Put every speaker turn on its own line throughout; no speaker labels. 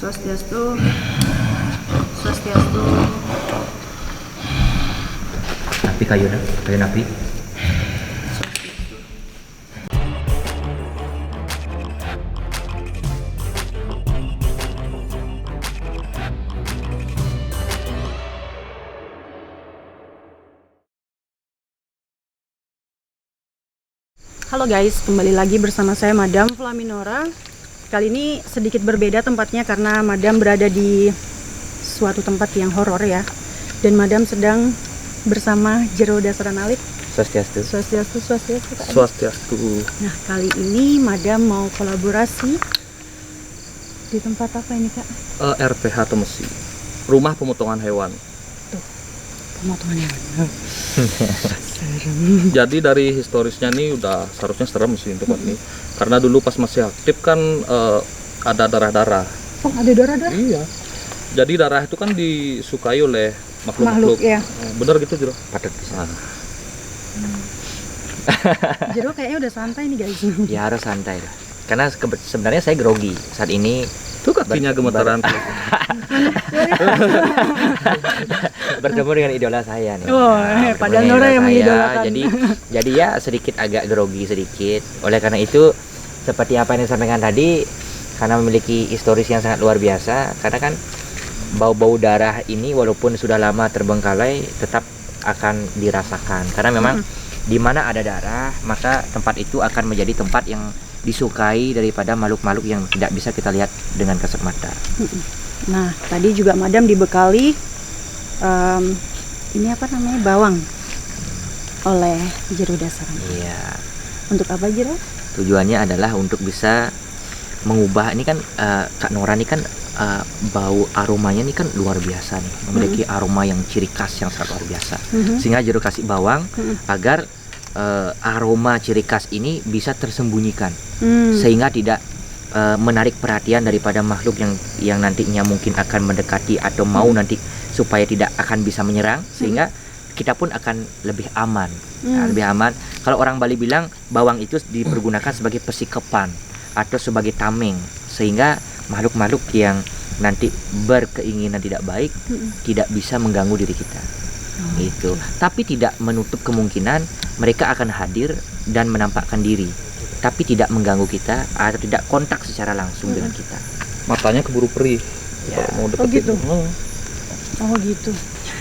Swastiastu. Swastiastu.
Api kayu napi.
Halo guys, kembali lagi bersama saya Madam Flaminora. Kali ini sedikit berbeda tempatnya karena Madam berada di suatu tempat yang horor ya. Dan Madam sedang bersama Jero Dasaran Alif.
Swastiastu.
Swastiastu, swastiastu.
Swastiastu.
Nah, kali ini Madam mau kolaborasi di tempat apa ini, Kak?
RPH Temesi, Rumah Pemotongan Hewan.
Tuh, pemotongan hewan.
Jadi dari historisnya nih udah seharusnya serem sih tempat ini. Karena dulu pas masih aktif kan ada darah-darah.
Oh, ada darah-darah?
Iya. Jadi darah itu kan disukai oleh makhluk-makhluk.
Ya.
Bener gitu, Jero?
Padat bisa.
Jero kayaknya udah santai nih guys.
Ya harus santai lah. Karena sebenarnya saya grogi saat ini.
Tuh kakinya gemetaran.
Bertemu dengan idola saya nih.
Oh,
Bertemu
padahal
dengan
Nora
idola
yang
saya.
mengidolakan.
Jadi ya sedikit agak grogi sedikit. Oleh karena itu seperti apa yang disampaikan tadi, karena memiliki historis yang sangat luar biasa. Karena kan bau-bau darah ini walaupun sudah lama terbengkalai tetap akan dirasakan. Karena memang di mana ada darah, maka tempat itu akan menjadi tempat yang disukai daripada makhluk-makhluk yang tidak bisa kita lihat dengan kasat mata.
Nah, tadi juga Madam dibekali ini apa namanya, bawang oleh Jero Dasaran.
Iya.
Untuk apa, Jero?
Tujuannya adalah untuk bisa mengubah ini kan Kak Nora ini kan bau aromanya ini kan luar biasa nih, memiliki aroma yang ciri khas yang sangat luar biasa. Sehingga Jero kasih bawang agar aroma ciri khas ini bisa tersembunyikan, sehingga tidak menarik perhatian daripada makhluk yang nantinya mungkin akan mendekati atau mau nanti supaya tidak akan bisa menyerang, sehingga kita pun akan lebih aman. Nah, lebih aman. Kalau orang Bali bilang bawang itu dipergunakan sebagai persikepan atau sebagai tameng, sehingga makhluk-makhluk yang nanti berkeinginan tidak baik tidak bisa mengganggu diri kita. Gitu. Tapi tidak menutup kemungkinan mereka akan hadir dan menampakkan diri, tapi tidak mengganggu kita atau tidak kontak secara langsung dengan kita.
Matanya keburu perih.
Ya.
Kalau mau
Oh
deketin.
gitu. Oh gitu.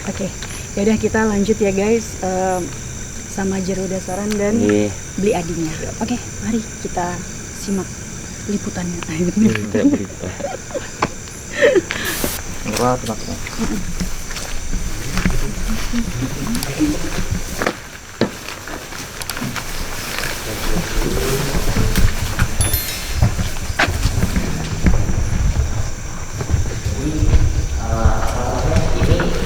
Oke. Ya udah kita lanjut ya guys, sama Jero Dasaran dan Beli Adinya. Oke, mari kita simak liputannya.
Murah, tenang.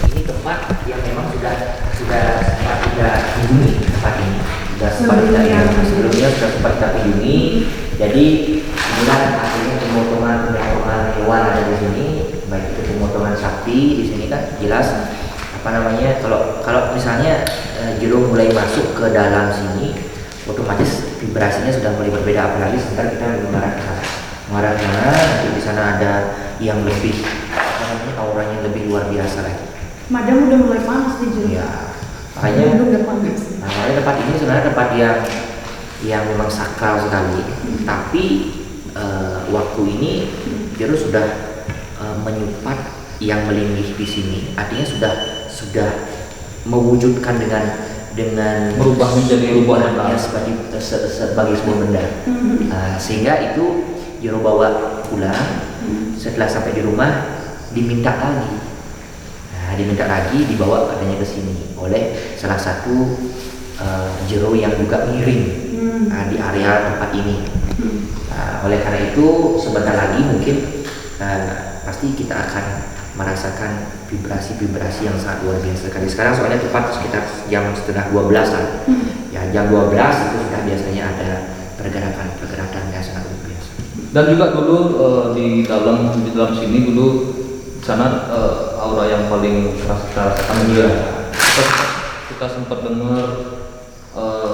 Ini tempat yang memang sudah sempat kita kunjungi tempat ini. Sebelumnya sudah sempat kita kunjungi. Jadi inilah akhirnya pemotongan hewan ada di sini, baik itu pemotongan sapi di sini kan jelas apa namanya, kalau misalnya Jero mulai masuk ke dalam sini otomatis vibrasinya sudah mulai berbeda, apalagi sebentar kita mengarah ke sana, nanti di sana ada yang lebih apa namanya, auranya lebih luar biasa lagi.
Madam udah mulai panas nih Jero.
Ya, makanya
udah panas.
tempat ini sebenarnya tempat yang memang sakral sekali, tapi waktu ini Jero sudah menyupat yang melinggih di sini, artinya sudah mewujudkan dengan
Merubah menjadi
perubahannya sebagai sebuah benda. Sehingga itu Jero bawa pulang. Setelah sampai di rumah diminta lagi dibawa adanya ke sini oleh salah satu Jero yang juga miring di area tempat ini. Oleh karena itu sebentar lagi mungkin pasti kita akan merasakan vibrasi yang sangat luar biasa sekali. Sekarang soalnya tepat sekitar jam setengah 12 lah. Ya, jam 12 itu sudah biasanya ada pergerakan yang sangat luar biasa.
Dan juga dulu di dalam sini dulu sana aura yang paling kita rasakan juga. Kita sempat dengar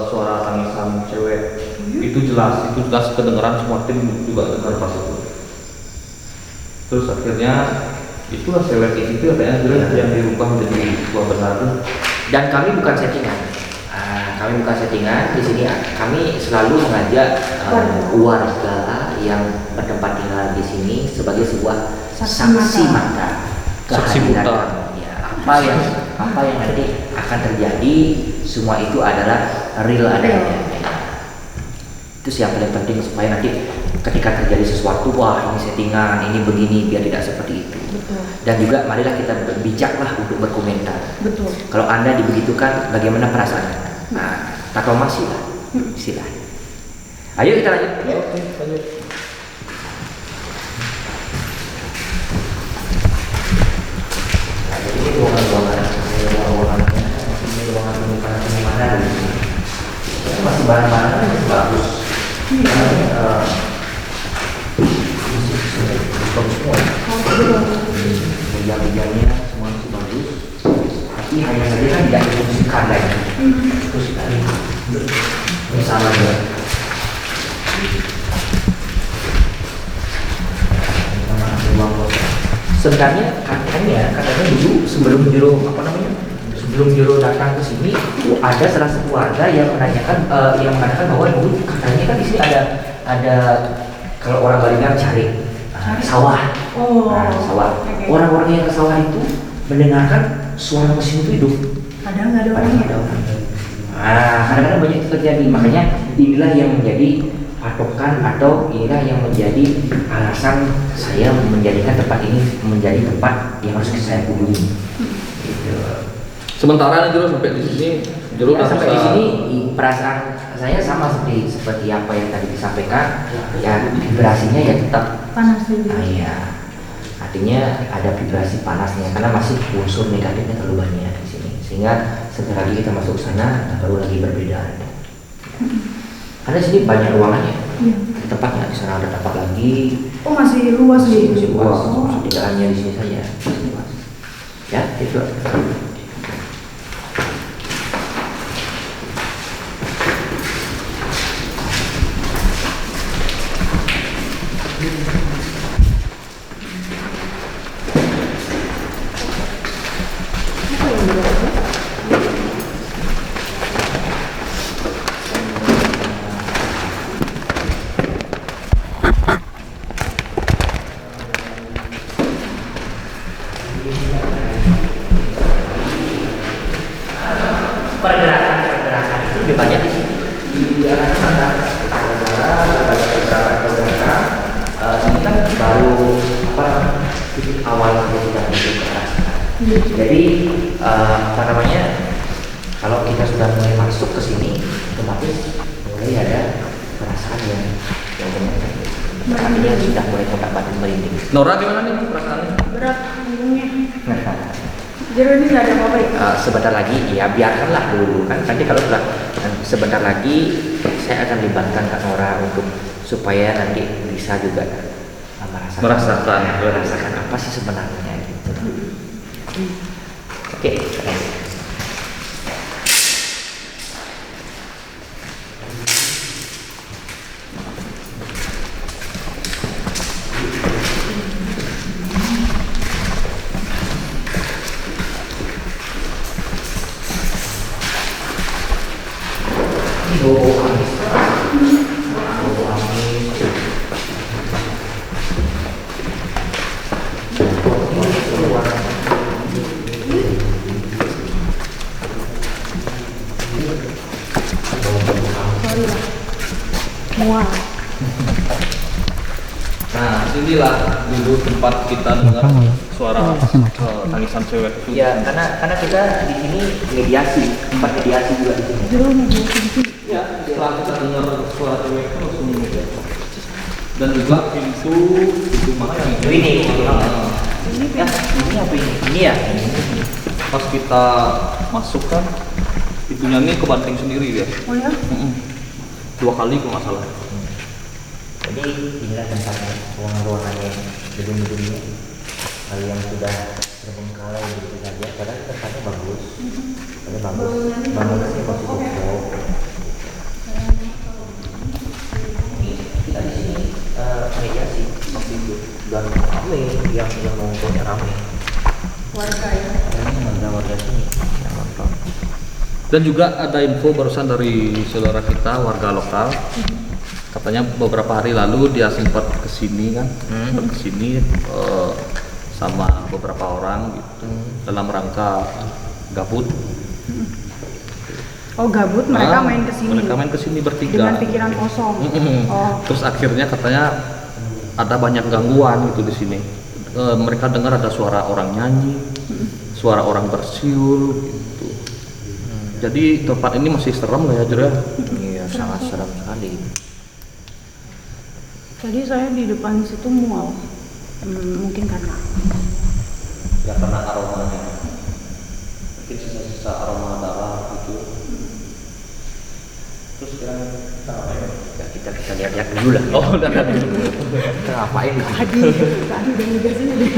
suara tangisan cewek. Itu jelas kedengeran, semua tim juga dengar pas itu. Terus akhirnya itulah selek itu katanya yang dirubah menjadi sebuah benar.
Dan kami bukan settingan. Kami bukan settingan. Di sini kami selalu mengajak warga yang bertempat tinggal di sini sebagai sebuah saksi mata
Saksi
kehadiran
buta.
kami. Ya, apa yang nanti akan terjadi, semua itu adalah real adanya. Itu sih yang paling penting, supaya nanti ketika terjadi sesuatu, wah ini settingan, ini begini, biar tidak seperti itu.
Betul.
Dan juga marilah kita bijaklah untuk berkomentar.
Betul.
Kalau Anda dibegitukan, bagaimana perasaan Anda? Nah, taklamasi lah, istilah. Ayo kita lanjut.
Oke, lanjut.
Nah, jadi ini ruangan-ruangannya, ini ruangan penyimpanan penyimpanan di sini. Ini masih barang-barangnya masih bagus. Bagus semua. Meja-mejanya semua masih bagus. Tapi hanya saja kan tidak difungsikan lagi. Terus sekali. Ini sama juga. Sebenarnya katanya dulu sebelum Jero datang ke sini, ada salah satu warga yang mengatakan bahwa dulu katanya kan di sini ada kalau orang Bali bilang cari sawah. Sawah.
Oke.
Orang-orang yang ke sawah itu mendengarkan suara mesin itu hidup.
Kadang nggak ada
Padahal
orangnya.
nggak ada orang. Kadang-kadang banyak itu terjadi. Makanya inilah yang menjadi patokan atau inilah yang menjadi alasan saya menjadikan tempat ini menjadi tempat yang harus saya kunjungi. Gitu.
Sementara nih Jero sampai di sini, Jero
Ya,
udah
sampai di
bisa.
sini perasaan saya sama seperti apa yang tadi disampaikan. Ya vibrasinya ya tetap.
Panas juga.
Iya. Artinya ada vibrasi panasnya karena masih unsur negatifnya terlalu banyak di sini. Sehingga sebentar lagi kita masuk ke sana baru lagi berbeda. Karena di sini banyak ruangannya.
Iya.
Tempatnya di sana ada tempat lagi.
Oh masih luas nih.
Masih luas.
Oh.
Tidak hanya di sini saja. Masih luas. Ya, itu. Pergerakan itu lebih banyak di sini. Di arah sana pergerakan. Ini kan baru titik awal kita sudah menuju ke arah sana. Jadi kalau kita sudah mulai masuk ke sini, otomatis mulai ada perasaan yang benar sudah mulai kontak batin merinding.
Nora gimana nih perasaannya?
Berat punggungnya. Jero ini nggak ada apa-apa ya?
Sebentar lagi ya biarkanlah dulu kan, nanti kalau sudah sebentar lagi saya akan libatkan Kak Nora untuk supaya nanti bisa juga merasakan apa sih sebenarnya gitu. Oke.
Mual.
Nah, inilah dulu tempat kita dengar suara tangisan cewek itu.
Ya, karena kita di sini mediasi, tempat mediasi juga di sini.
Jero mau di sini.
Ya, setelah kita dengar suara cewek itu langsung dan juga pintu mana yang
Ini.
Ah,
Ya, ini apa ini? Ini ya.
pas kita masuk kan pintunya ini kebanting sendiri ya.
Oh ya?
2 kali kalau nggak salah.
Jadi inilah tempatnya, ruang-ruangannya, gedung-gedungnya. Kalau yang sudah terbengkalai gitu saja, padahal tempatnya bagus. Bangunannya masih kokoh. Kita di sini mediasi. situ dan rame yang nontonnya rame.
Warga ya.
Warga sini yang nonton.
Dan juga ada info barusan dari saudara kita warga lokal. Katanya beberapa hari lalu dia sempat kesini kan, sempat kesini sama beberapa orang gitu dalam rangka gabut.
Oh gabut, mereka main kesini.
Mereka main kesini bertiga.
Dengan pikiran kosong. Oh.
Terus akhirnya katanya ada banyak gangguan gitu di sini. Mereka dengar ada suara orang nyanyi, suara orang bersiul gitu. Jadi tempat ini masih serem lah ya, Jura?
Iya, sangat serem sekali.
Tadi saya di depan situ mual. Mungkin karena
Ya karena aromanya. Mungkin sisa-sisa aroma darah gitu. Terus sekarang kita ngapain?
Ya, kita lihat dulu lah.
Oh, udah kan.
Kita ngapain di sini?
tadi udah ngegas ini deh.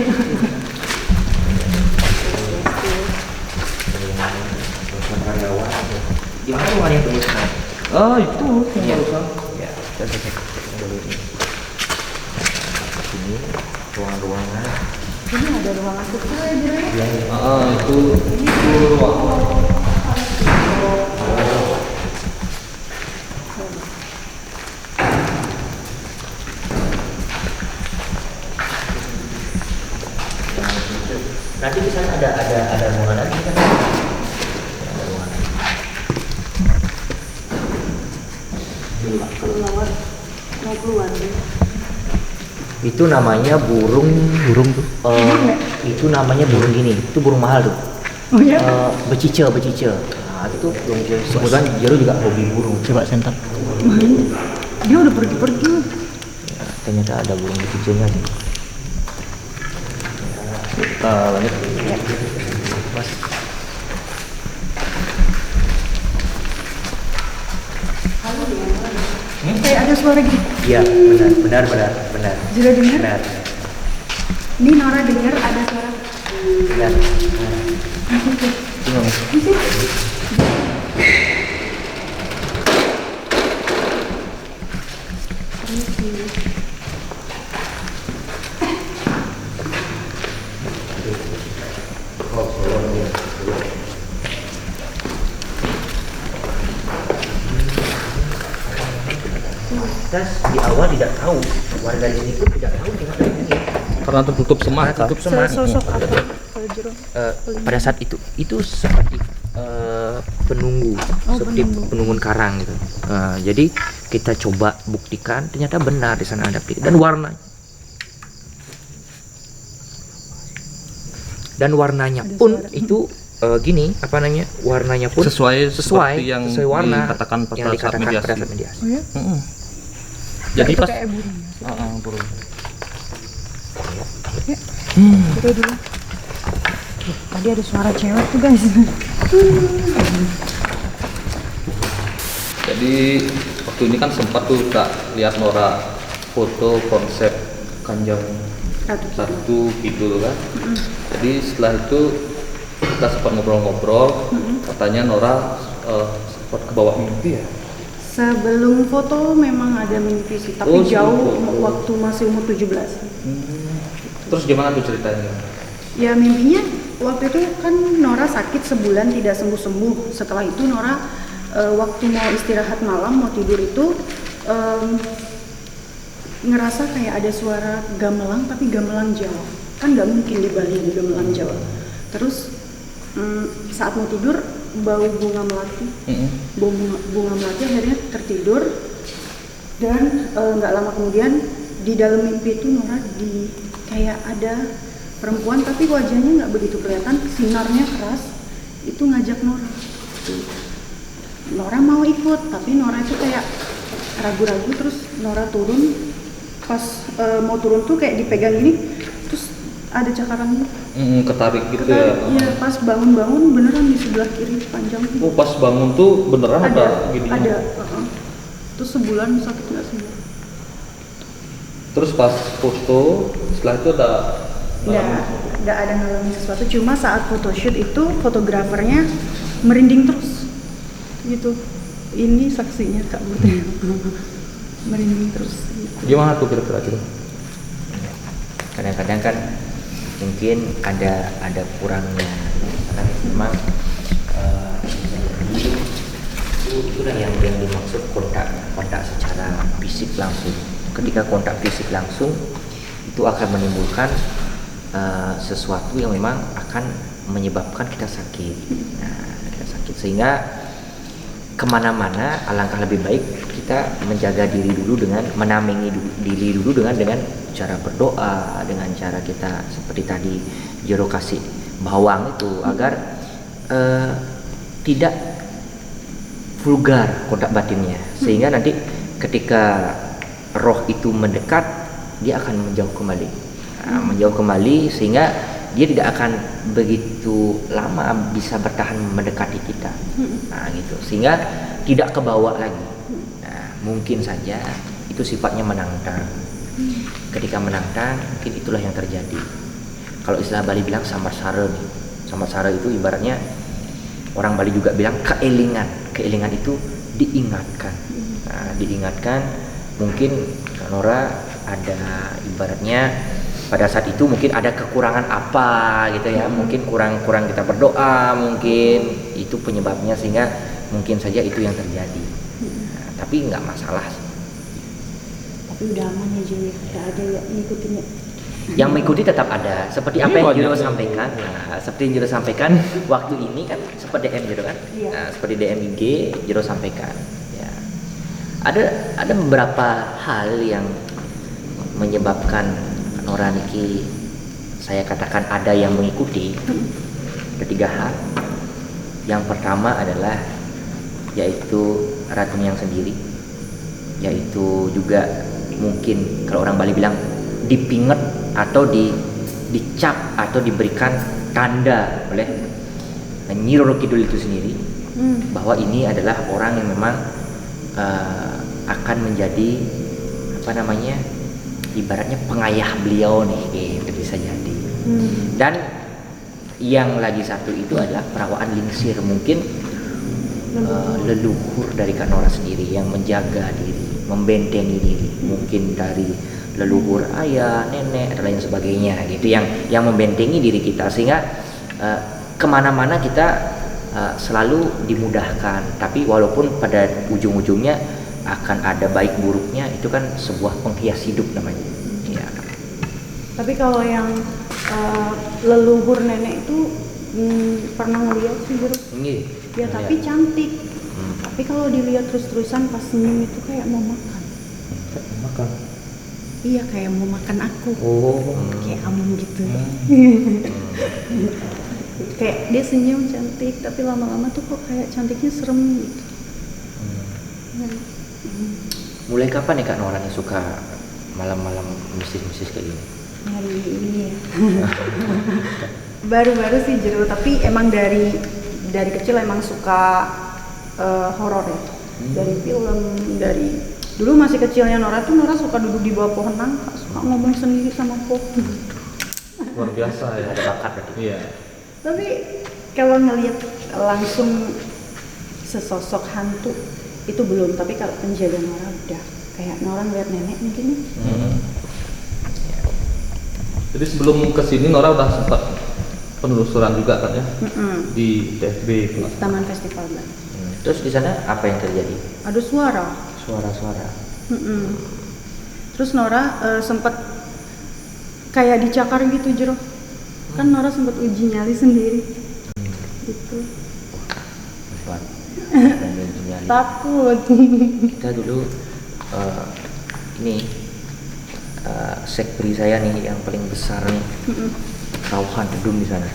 Gimana ruangan yang tulis?
Oh, itu yang barusan.
Ya, kita cek dulu ini. Ini ruangan-ruangan.
Ini ada ruangan kecil ya, Jira?
Iya.
Itu ruangan.
Nanti di sana ada ruangan lagi kan? Ada ruangan.
Keluar, mau keluar deh.
Itu namanya burung tuh. Itu namanya burung gini. Itu burung mahal tuh.
Oh ya?
Becice. Nah, itu burung becice. Kebetulan Jero juga hobi burung.
Coba sentak.
Dia udah pergi-pergi.
Ya, ternyata ada burung becicenya sih.
Kita lanjut.
Mas.
Kayak ada suara gitu.
Iya, benar.
Jira dengar?
Benar.
Ini Nora dengar ada suara.
Benar. Kita di awal tidak tahu, warga di sini pun tidak tahu gimana ini.
Karena tertutup semak.
Tutup semak.
Sosok apa? Kalau Jiro.
Pada saat itu seperti penunggu, seperti penunggu karang gitu. Jadi kita coba buktikan, ternyata benar di sana ada plik dan warnanya pun itu gini apa namanya, warnanya pun
Sesuai
sesuai
warna
dikatakan
yang dikatakan pada saat mediasi.
Oh ya?
Jadi
itu
pas
kayak burung.
burung.
Kita dulu. Tadi ada suara cewek tuh guys.
Jadi waktu ini kan sempat tuh tak lihat Nora foto konsep Kanjeng satu gitu kan. Jadi setelah itu kita sempat ngobrol-ngobrol, katanya Nora sempat ke bawah mimpi ya.
Sebelum foto memang ada mimpi sih, tapi
Oh,
jauh
sebelum foto.
waktu masih umur 17.
Terus gimana tuh ceritanya?
Ya mimpinya waktu itu kan Nora sakit sebulan tidak sembuh-sembuh. Setelah itu Nora waktu mau istirahat malam, mau tidur itu ngerasa kayak ada suara gamelan, tapi gamelan Jawa. Kan nggak mungkin di Bali ada gamelan Jawa. Terus saat mau tidur bau bunga melati, bunga melati, akhirnya tertidur. Dan nggak lama kemudian di dalam mimpi itu Nora kayak ada perempuan, tapi wajahnya nggak begitu kelihatan, sinarnya keras, itu ngajak Nora. Nora mau ikut, tapi Nora itu kayak ragu-ragu. Terus Nora turun, pas mau turun tuh kayak dipegang gini, terus ada cakaran
Ketarik gitu
ketarik.
ya.
Iya, pas bangun-bangun beneran di sebelah kiri panjang.
Oh, pas bangun tuh beneran ada gini.
Ada. Terus sebulan sakit nggak sembuh.
Terus pas foto setelah itu ada
Nggak ada ngalamin sesuatu, cuma saat photoshoot itu fotografernya merinding terus gitu. Ini saksinya Kak Butet. Merinding terus gitu.
gimana tuh kira-kira gitu?
kadang-kadang kan mungkin ada kurangnya karena memang itulah yang dimaksud kontak secara fisik langsung. Ketika kontak fisik langsung itu akan menimbulkan sesuatu yang memang akan menyebabkan kita sakit. Nah, kita sakit sehingga kemana-mana alangkah lebih baik kita menjaga diri dulu dengan menamengi diri dulu dengan cara berdoa, dengan cara kita seperti tadi Jero kasih bawang itu agar tidak vulgar kontak batinnya, sehingga nanti ketika roh itu mendekat dia akan menjauh kembali, menjauh kembali sehingga dia tidak akan begitu lama bisa bertahan mendekati kita, gitu sehingga tidak kebawa lagi. Nah, mungkin saja itu sifatnya menantang. Ketika menantang mungkin itulah yang terjadi. Kalau istilah Bali bilang samar-sara nih, samar-sara itu ibaratnya orang Bali juga bilang keelingan itu diingatkan. Nah, diingatkan mungkin Kak Nora ada ibaratnya pada saat itu mungkin ada kekurangan apa gitu ya, mungkin kurang kita berdoa, mungkin itu penyebabnya sehingga mungkin saja itu yang terjadi. Nah, tapi nggak masalah.
Tapi udah aman ya Jero, nggak ada yang ngikutinnya.
Yang mengikuti tetap ada, seperti apa yang Jero sampaikan. Nah, seperti yang Jero sampaikan waktu ini kan seperti DM Jero kan, nah, seperti DM IG Jero sampaikan. Ya, ada beberapa hal yang menyebabkan Nora niki saya katakan ada yang mengikuti. Ada 3 hal. Yang pertama adalah yaitu racun yang sendiri, yaitu juga mungkin kalau orang Bali bilang dipinget atau dicap atau diberikan tanda oleh Nyi Roro Kidul itu sendiri bahwa ini adalah orang yang memang akan menjadi ibaratnya pengayah beliau nih, itu bisa jadi. Dan yang lagi satu itu adalah perawaan lingsir, mungkin leluhur dari Kak Nora sendiri yang menjaga diri, membentengi diri, mungkin dari leluhur ayah, nenek, dan lain sebagainya gitu, yang membentengi diri kita sehingga kemana-mana kita selalu dimudahkan. Tapi walaupun pada ujung-ujungnya akan ada baik buruknya, itu kan sebuah penghias hidup namanya. Ya.
Tapi kalau yang leluhur nenek itu pernah ngeliat sih Jero. Ya tapi cantik. Tapi kalau dilihat terus-terusan pas senyum itu kayak mau makan.
Makan.
Iya, kayak mau makan aku. Kayak amun gitu. Kayak dia senyum cantik, tapi lama-lama tuh kok kayak cantiknya serem gitu.
Mulai kapan nih Kak Nora nih suka malam-malam mistis-mistis kayak gini?
Hari ini ya. Baru-baru sih Jero, tapi emang dari kecil emang suka horor ya. Dari film, dari dulu masih kecilnya Nora suka duduk di bawah pohon nangka, suka ngomong sendiri sama pohon.
Luar biasa ya.
Ada bakat berarti.
Iya.
Tapi kalau ngelihat langsung sesosok hantu itu belum, tapi kalau penjaga Nora udah kayak Nora ngeliat nenek mungkin.
Jadi sebelum kesini Nora udah sempat penelusuran juga kan ya, di TFB
Taman Festival Bali.
Terus di sana apa yang terjadi?
Ada suara.
Suara-suara.
Terus Nora sempat kayak dicakar gitu Jero. Kan Nora sempat uji nyali sendiri. Gitu. Takut.
Kita dulu ini sekpri saya nih yang paling besar nih, Rauhan Gedung di sana.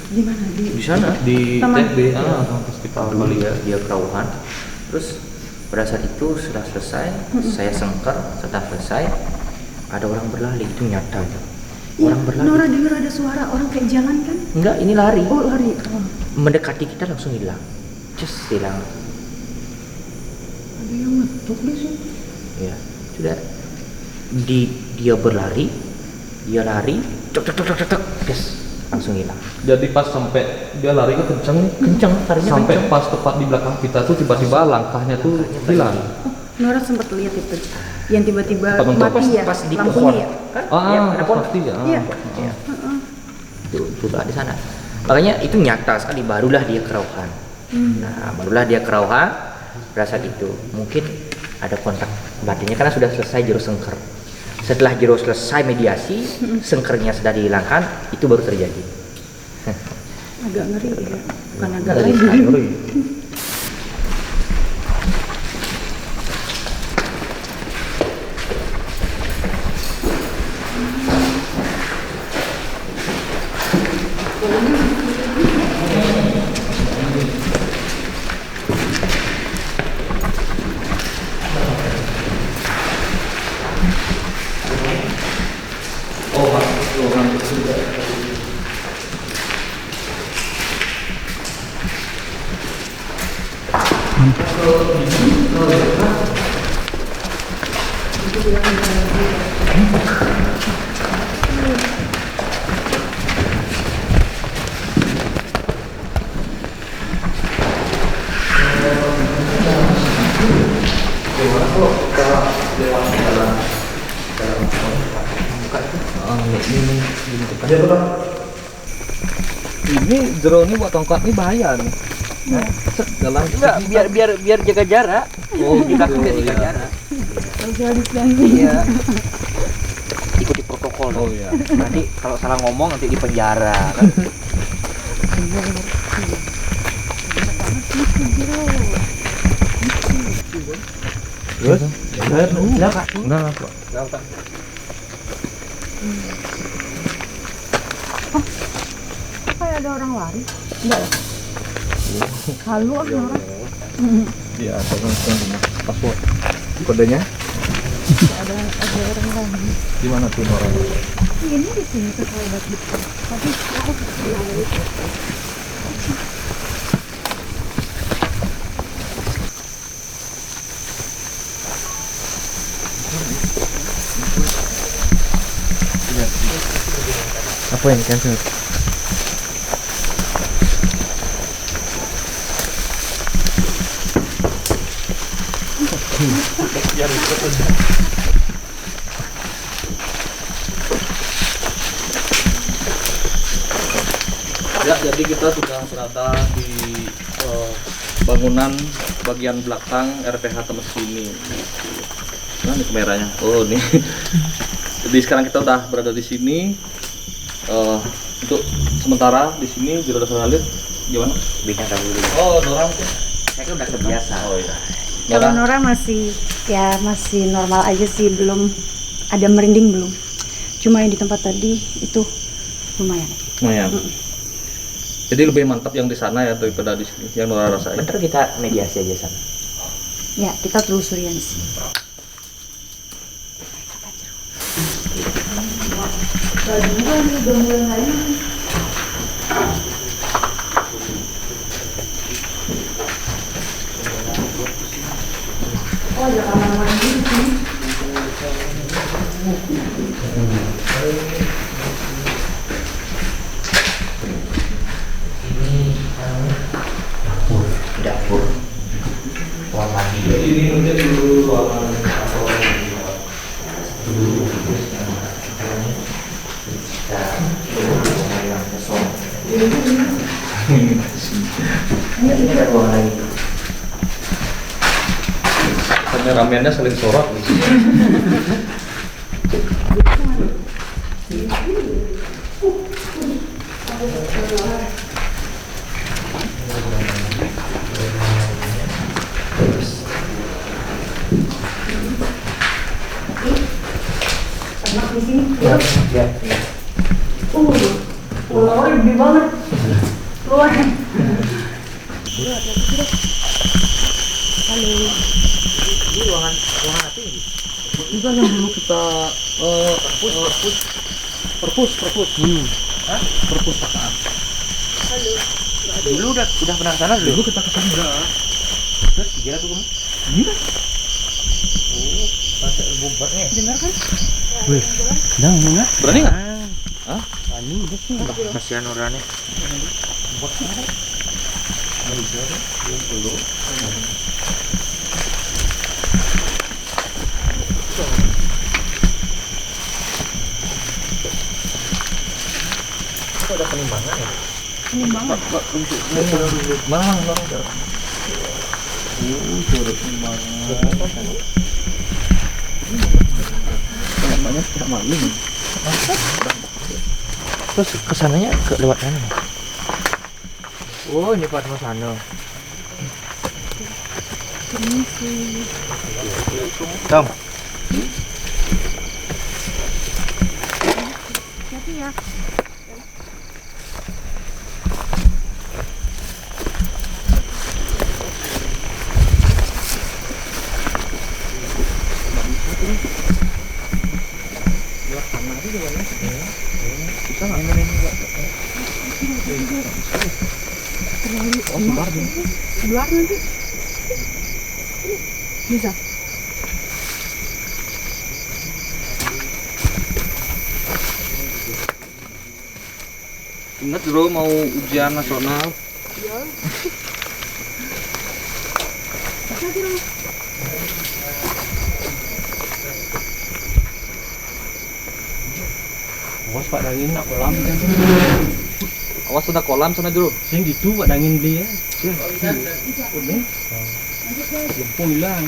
Di mana?
Di sana
di
Taman.
TFB Festival Bali ya.
Dia Rauhan. Terus pada saat itu sudah selesai, saya sengker, setelah selesai ada orang berlari, itu nyata itu. Orang berlari.
Nora dengar ada suara orang kayak jalan kan?
Enggak, ini lari.
Oh lari.
Mendekati kita langsung hilang. Hilang.
Ada yang ngetuk deh sih.
Ya, sudah dia berlari, dia lari, tek, langsung hilang.
Jadi pas sampai dia lari ke kenceng nih,
Larinya
sampai
kenceng.
pas tepat di belakang kita tuh tiba-tiba langkahnya tuh hilang.
Nora sempat lihat itu. yang tiba-tiba
Penonton
mati ya,
pas di
lampunya
pohon
ya.
kan ya, ada pohon
pasti ya.
Iya.
ya. Itu juga di sana, makanya itu nyata sekali, barulah dia kerauhan. Nah barulah dia kerauhan berasa itu mungkin ada kontak batinnya karena sudah selesai jero sengker. Setelah jero selesai mediasi, sengkernya sudah dihilangkan, itu baru terjadi.
Agak ngeri ya, bukan agak
Ngeri,
lagi.
Ngeri. Oh, masuk ruangan juga. Ini jero ini buat tongkat ini bahaya nih. Set jalan.
Enggak, biar jaga jarak.
Oh,
Kita
gitu,
biar jaga
iya.
jarak.
Social distancing.
Iya. Ikuti protokol.
Oh iya.
Nanti kalau salah ngomong nanti di penjara kan.
Terus?
Enggak, Kak.
Udah lah, Pak.
Kayak ada orang lari. Enggak ya? Halu orang.
Iya, ada password. Kodenya?
Ada orang lari.
Di mana tuh orang?
Ini di sini terlibat gitu. Tapi aku
Apa yang cancel? Ya, jadi kita sudah berada di bangunan bagian belakang RPH Temes ini. Nah, ini kameranya. Oh, nih. Jadi sekarang kita udah berada di sini. Untuk sementara di sini Jero Dasar Halid gimana?
Bintang tamu dulu.
Oh, orang.
Saya kan udah terbiasa.
Oh iya.
kalau Nora masih normal aja sih, belum ada merinding belum. Cuma yang di tempat tadi itu lumayan.
Lumayan. Jadi lebih mantap yang di sana ya daripada di sini yang Nora rasain.
Bentar kita mediasi aja sana.
Ya, kita telusuri yang di sini. Oh, ada kamar mandi di sini.
Dapur. Ruang mandi.
Ini mungkin dulu ruangan kameramennya saling sorot nih.
Enak di sini.
Ya.
Keluar gede banget. Keluar. Halo.
Ini ruangan apa ini?
Juga yang dulu kita perpus. Hah? Perpustakaan.
Dulu udah pernah ke sana
Dulu
dulu.
kita kesana udah.
Terus kira tuh kamu.
Ini kan?
Oh, masa bubarnya.
Dengar kan?
Wih, mana? Berani nggak? Hah?
Kasihan orangnya. itu ada penimbangan ya?
Penimbangan.
Mana?
Sudah timbangan. Namanya tidak maling.
Terus kesananya lewat mana nih? Oh, ini Pak sana.
Ini sih.
Tom.
Hati ya. Keluar nanti. Bisa.
Ingat bro, mau ujian nasional.
Awas Pak Dangin nak kolam kan.
Awas sudah kolam sana bro.
Sing gitu Pak Dangin dia. Ini. Lampu hilang.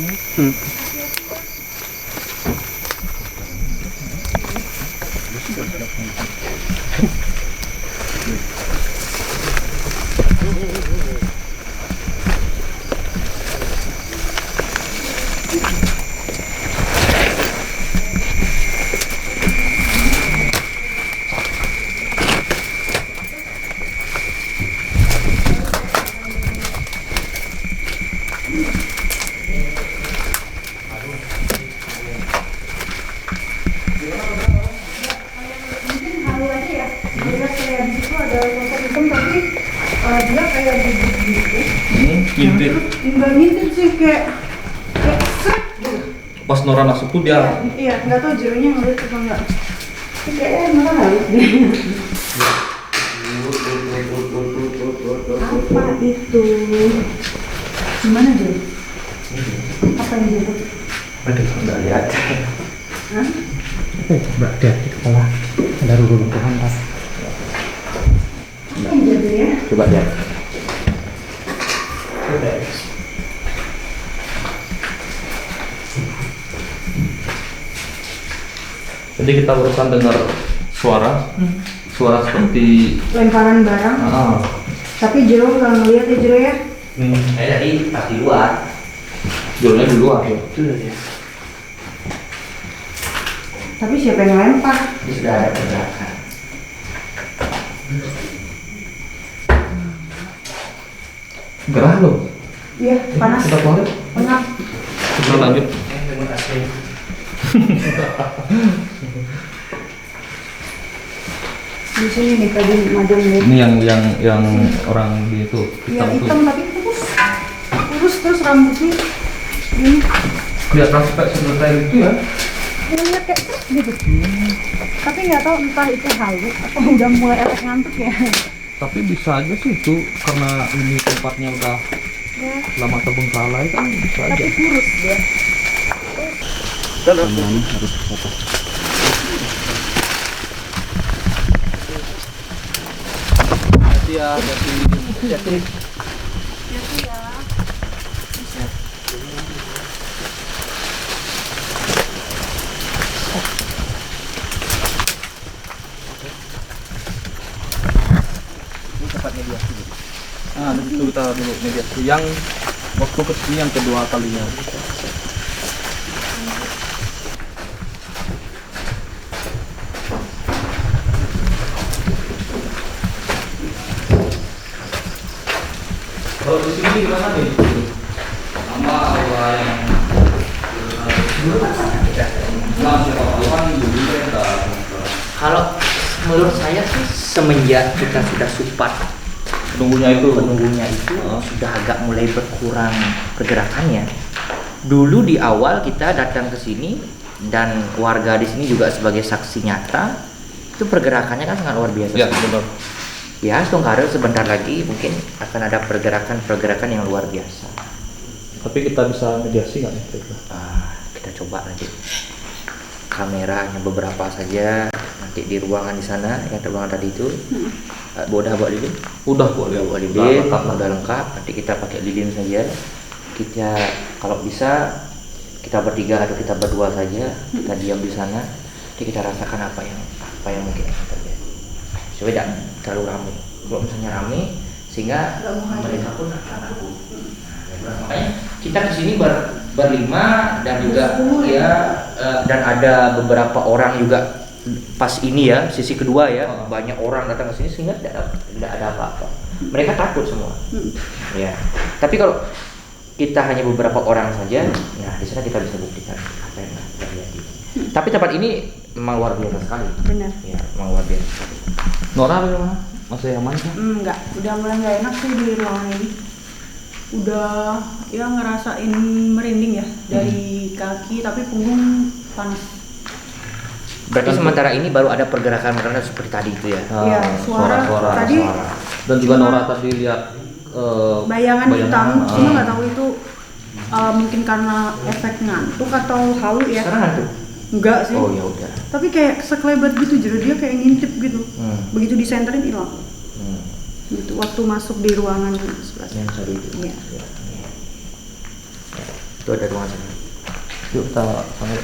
Halu aja ya. Lihat kayak di situ ada sosok hitam tapi dia kayak gitu.
Ngintip.
Enggak ngintip sih kayak set gitu.
Pas Nora masuk tuh dia.
Iya, nggak tahu jeronya ngeliat apa enggak. Kayaknya malah halus deh. Apa itu? Gimana Jero? Apa yang Jero?
Aduh, enggak lihat.
Hah?
Berarti di kepala ada runtuhan pas.
Apa yang Jero ya?
Coba lihat.
Jadi kita barusan dengar suara seperti
Lemparan barang. Tapi Jero nggak ngeliat ya Jero ya?
Saya tadi pas di luar.
Jolnya di luar ya.
Itu ya.
Tapi siapa yang lempar?
Ini sudah ada pergerakan.
Gerah loh.
Iya, panas.
Kita keluar.
Pengap.
Kita lanjut.
Terima kasih.
Di sini nih tadi madam lihat.
Ini yang orang di itu
Iya
hitam tuh.
hitam tapi kurus terus rambutnya ini
Kelihatan sampai sebentar itu ya.
ngeliat kayak gitu. Tapi nggak tahu entah itu halu atau udah mulai efek ngantuk ya.
Tapi bisa aja sih itu karena ini tempatnya udah
Ya,
lama terbengkalai kan bisa aja.
tapi kurus dia.
Hati ya, hati. Nah, di situ kita dulu mediasi yang waktu kesini yang kedua kalinya. Kalau di sini gimana nih? Sama aura yang
Kalau menurut saya sih semenjak kita sudah supat
penunggunya itu.
penunggunya itu sudah agak mulai berkurang pergerakannya. Dulu di awal kita datang ke sini dan warga di sini juga sebagai saksi nyata, itu pergerakannya kan sangat luar biasa.
Ya, benar.
Ya, Tongkaro sebentar lagi mungkin akan ada pergerakan-pergerakan yang luar biasa.
Tapi kita bisa mediasi nggak nih?
Kita coba nanti kameranya beberapa saja, nanti di ruangan di sana yang ruangan tadi itu udah bawa lilin.
Udah boleh.
Udah bawa lilin, udah lengkap. Nanti kita pakai lilin saja. Kita kalau bisa kita bertiga atau kita berdua saja, kita diam di sana. Nanti kita rasakan apa yang mungkin akan terjadi. Supaya tidak terlalu ramai. Kalau misalnya ramai, sehingga mereka pun akan takut. Makanya kita kesini berlima dan juga ya dan ada beberapa orang juga pas ini ya sisi kedua ya, banyak orang datang ke sini sehingga tidak ada apa-apa. Mereka takut semua. Ya. Tapi kalau kita hanya beberapa orang saja, nah di sana kita bisa buktikan apa yang terjadi. Tapi tempat ini memang luar biasa sekali.
Benar.
Ya, memang luar biasa sekali.
Nora bagaimana? Masih aman kan?
Enggak, udah mulai nggak enak sih di ruangan ini. Udah ya ngerasain merinding ya dari kaki, tapi punggung panas.
Berarti sementara ini baru ada pergerakan seperti tadi itu ya.
Iya, suara tadi
Dan juga
cuma
Nora tadi lihat
bayangan hitam, cuma nggak tahu itu mungkin karena efek ngantuk atau halu ya.
Sekarang ngantuk?
Enggak sih.
Oh ya udah.
Tapi kayak sekelebat gitu, jadi dia kayak ngintip gitu. Begitu disenterin hilang. Gitu waktu masuk di ruangan sebelah
Yang tadi itu.
Iya.
Ya. Itu ada ruangan sana.
yuk kita sampai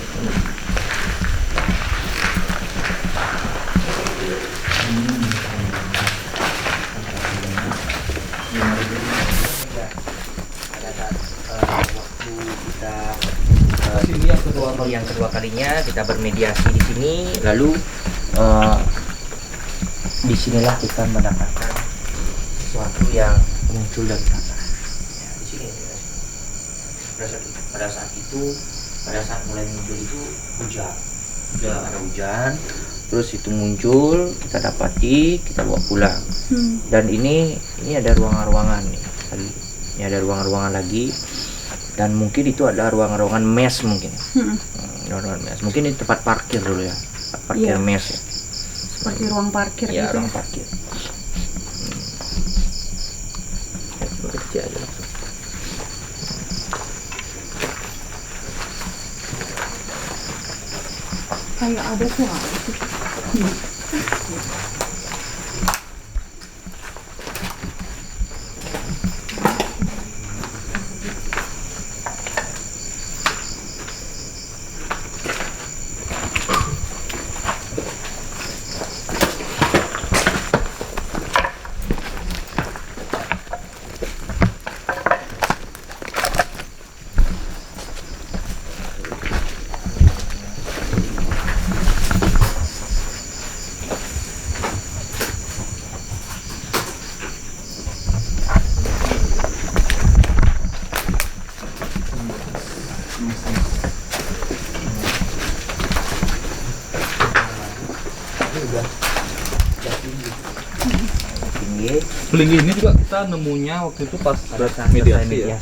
Pada saat waktu kita
sini yang
kedua kalinya kita bermediasi di sini, lalu disinilah kita mendapatkan sesuatu yang muncul dari tanah. Ya, di sini. Pada saat mulai muncul itu hujan. Ada hujan, terus itu muncul, kita dapati, kita bawa pulang. Dan ini ada ruangan-ruangan nih tadi. Ini ada ruangan-ruangan lagi, dan mungkin itu ada ruangan-ruangan mes mungkin. Ruangan mes. Mungkin ini tempat parkir dulu ya. Tempat parkir
Iya.
mes ya.
seperti ruang parkir
Ya,
gitu.
ruang parkir. Kecil aja langsung.
Kayak ada suara sih.
Tinggi.
Seling ini juga kita nemunya waktu itu pas
Pada saat
mediasi
selesai
ya.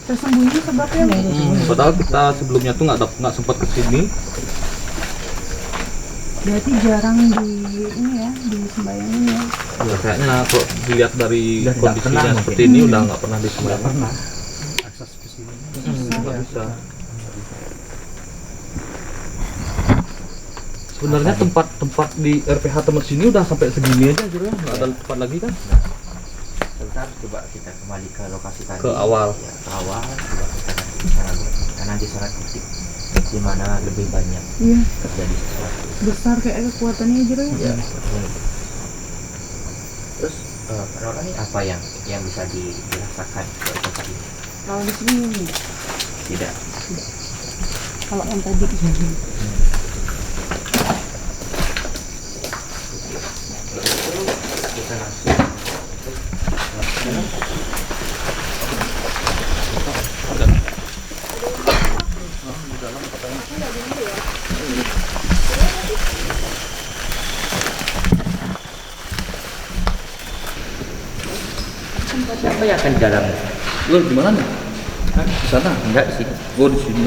Tersembunyi sebabnya
Padahal kita sebelumnya tuh nggak sempat kesini.
berarti jarang di ini ya, di sembayangin ya.
Ya kayaknya kok dilihat dari
Udah nggak
kondisinya
pernah
seperti
mungkin.
ini udah nggak pernah disembahyangkan.
Pernah.
Akses ke sini nggak bisa. Sebenarnya tempat di RPH Temes sini udah sampai segini aja gitu ya, nggak ada tempat lagi kan?
Sebentar coba kita kembali ke lokasi tadi.
Ke awal.
Ya, ke awal. Coba kita ke sana dulu. Karena di sana titik di mana lebih banyak
Iya,
terjadi sesuatu.
besar kayak kekuatannya gitu ya.
Ya. Terus Nora ini apa yang bisa dirasakan dari tempat ini?
Kalau di sini
Tidak.
kalau yang tadi
Kita langsung siapa yang akan di dalam?
Lu di mana nih? Di sana?
Enggak di sini.
Oh di sini.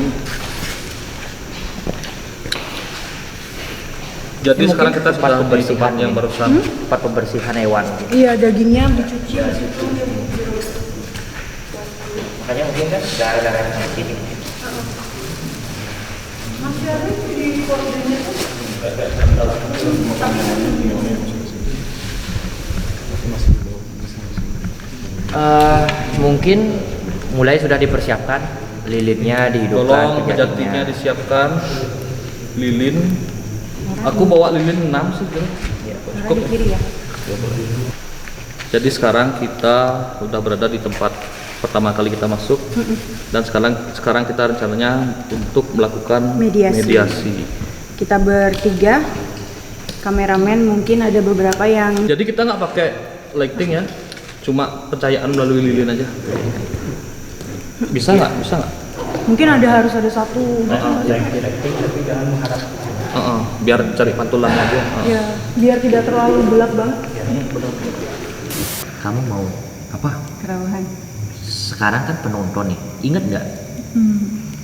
Jadi
Ini
sekarang
mungkin
kita
tempat
sudah di
pembersihan
tempat yang
ini.
barusan.
Tempat pembersihan hewan.
iya dagingnya dicuci di situ.
Makanya mungkin kan darah-darah yang di sini.
Masih ada di kordennya tuh.
Mungkin mulai sudah dipersiapkan, lilinnya dihidupkan,
Tolong
pejatinya.
pejatinya disiapkan. Lilin. Aku bawa lilin 6 sih kira. Cukup.
Di kiri ya.
Jadi sekarang kita udah berada di tempat pertama kali kita masuk dan sekarang kita rencananya untuk melakukan mediasi.
Kita bertiga, kameramen mungkin ada beberapa yang
Jadi kita nggak pakai lighting ya, cuma pencahayaan melalui lilin aja. Bisa nggak? Bisa nggak?
mungkin harus ada satu.
Biar cari pantulan aja.
Ya, biar tidak terlalu gelap banget.
Kamu mau apa?
Kerawahan.
Sekarang kan penonton nih, inget nggak?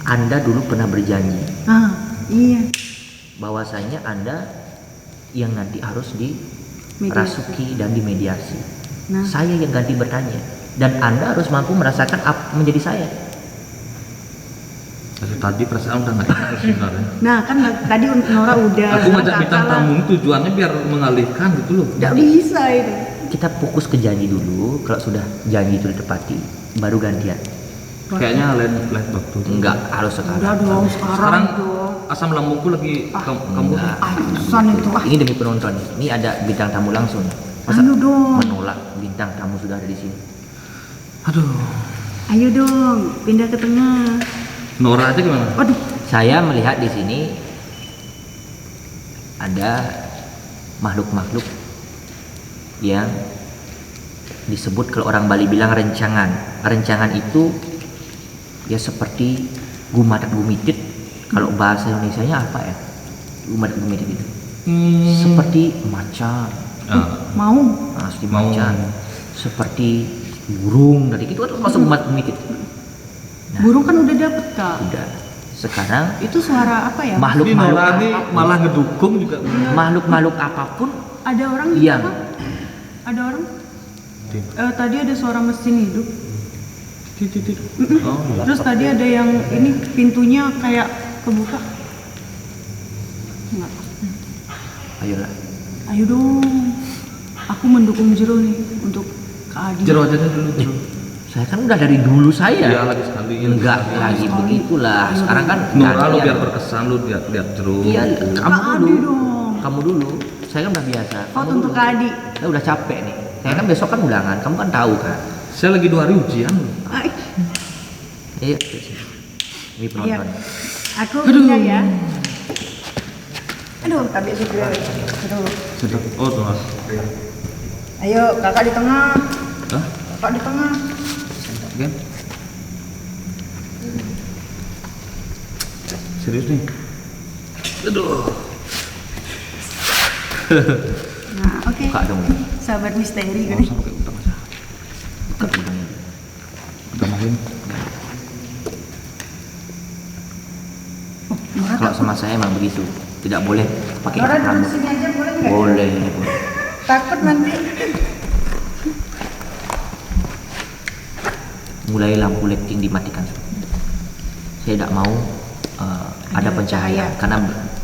Anda dulu pernah berjanji
Iya.
bahwasanya Anda yang nanti harus
Mediasi.
dirasuki dan dimediasi.
Nah.
Saya yang ganti bertanya dan Anda harus mampu merasakan apa menjadi saya.
Dari tadi perasaan udah nggak enak sebenarnya.
Nah, kan tadi Nora udah.
Aku ngajak
Kakak
bintang
lah.
tamu ini tujuannya biar mengalihkan gitu loh.
Nggak bisa itu.
Kita fokus ke janji dulu. Kalau sudah janji itu ditepati, baru gantian.
Kayaknya lain waktu.
Enggak harus
Udah
sekarang.
dong,
Sekarang
sekarang dong.
asam lambungku lagi kamu.
Enggak.
Pesan itu.
Ini demi penonton. Ini ada bintang tamu langsung. Masa
Ayo dong.
menolak bintang tamu sudah ada di sini?
Aduh.
Ayo dong, pindah ke tengah.
Nora aja gimana?
Waduh,
Saya melihat di sini ada makhluk-makhluk yang disebut kalau orang Bali bilang rencangan. Rencangan itu ya seperti gumadak gumitit. Kalau bahasa Indonesianya apa ya? Gumadak gumitit itu seperti macan,
mau.
seperti
Mau.
macan, seperti burung dari itu kan masuk gumadak gumitit. Nah,
Burung kan udah dapet, Kak.
udah. Sekarang
Itu suara apa ya?
Ini
makhluk-makhluk
Nora nih
apapun-
malah ngedukung juga.
makhluk-makhluk apapun
Ada orang di
Iya.
belakang? Ada orang? Tadi ada suara mesin hidup.
Oh,
Terus tadi ada yang ini pintunya kayak kebuka. Enggak.
ayolah.
Ayo dong. Aku mendukung Jero nih untuk Kak Adi.
Jero aja dulu. Jero.
Saya kan udah dari dulu saya.
Iya lagi sekali.
Enggak lagi begitulah. Sekarang kan
Nora lu
gantian.
biar berkesan lu lihat Jero.
Iya, kamu
Kak Adi
dulu.
dong.
Kamu dulu. Saya kan udah biasa.
Vote
Kamu
untuk
dulu.
Kak Adi.
Saya udah capek nih. Saya kan besok kan undangan. Kamu kan tahu kan.
Saya lagi 2 hari ujian.
Ay,
Iya. Ini
Iya.
penonton.
Aku pindah ya. Aduh, tapi juga. Aduh.
Sedap. Oh, tuh.
Ayo, kakak di tengah.
Hah?
Kakak di tengah.
Kan? Serius nih? Aduh.
Nah, oke.
Buka dong.
Sahabat misteri
Oh,
kan.
sampai utang aja.
Buka gudangnya.
Utamain.
Kalau sama saya emang begitu. Tidak boleh pakai
Nora duduk
rambut.
sini aja boleh nggak?
Boleh.
Takut nanti.
Mulai lampu lighting dimatikan. Saya tidak mau ada pencahayaan karena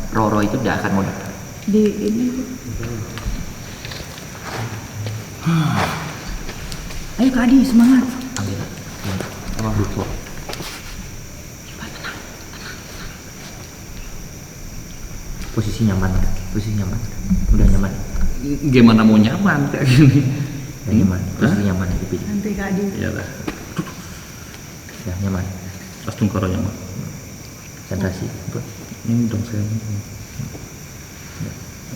Roro itu tidak akan mau datang.
Di ini. Ayo Kak Adi, semangat.
Ambil.
Apa lupa?
Posisi nyaman. Udah nyaman.
Gimana mau nyaman kayak gini?
Udah nyaman. Posisi nyaman ya dipilih.
Nanti Kak Adi.
Ya lah.
Udah nyaman.
Langsung karo nyaman.
Konsentrasi. Betul.
Ini dong saya.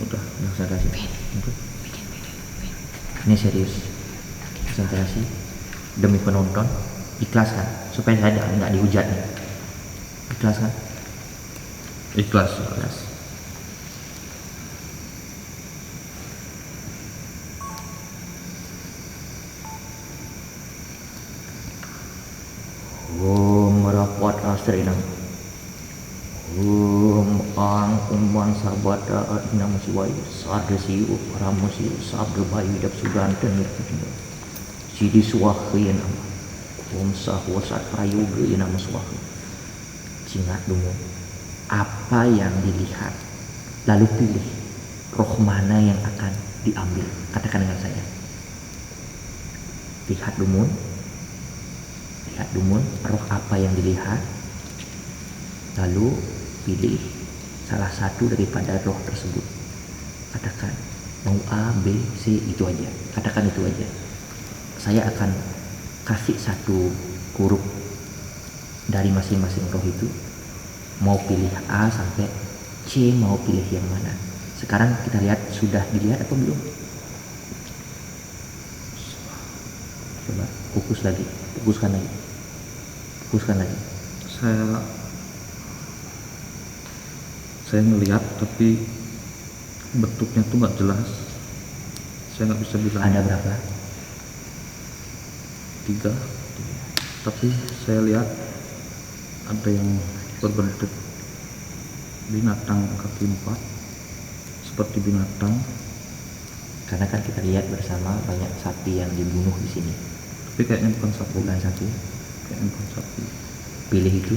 Udah konsentrasi. Betul. Ini serius. Konsentrasi demi penonton. Ikhlas kan? Supaya saya nggak dihujat nih. Ikhlas kan?
Ikhlas.
Ikhlas. Om rapat asrinam. Om ang umman sabada nam siwai sadre siu ramu siu sabda bayu dap sudanten sidi suwahi nama. Om sahwasat prayoga nama suwahi. Ingat dulu apa yang dilihat lalu pilih roh mana yang akan diambil. Katakan dengan saya. Lihat dumun, roh apa yang dilihat, lalu pilih salah satu daripada roh tersebut. Katakan mau A, B, C, itu aja. Katakan itu aja. Saya akan kasih satu huruf dari masing-masing roh itu. Mau pilih A sampai C, mau pilih yang mana. Sekarang kita lihat, sudah dilihat atau belum? Coba fokuskan lagi.
Saya melihat tapi bentuknya tuh nggak jelas. Saya nggak bisa bilang.
Ada berapa?
3. Tapi saya lihat ada yang berbentuk binatang kaki 4, seperti binatang.
Karena kan kita lihat bersama banyak sapi yang dibunuh di sini.
Tapi kayaknya bukan sapi. Kayaknya bukan sapi.
Pilih itu.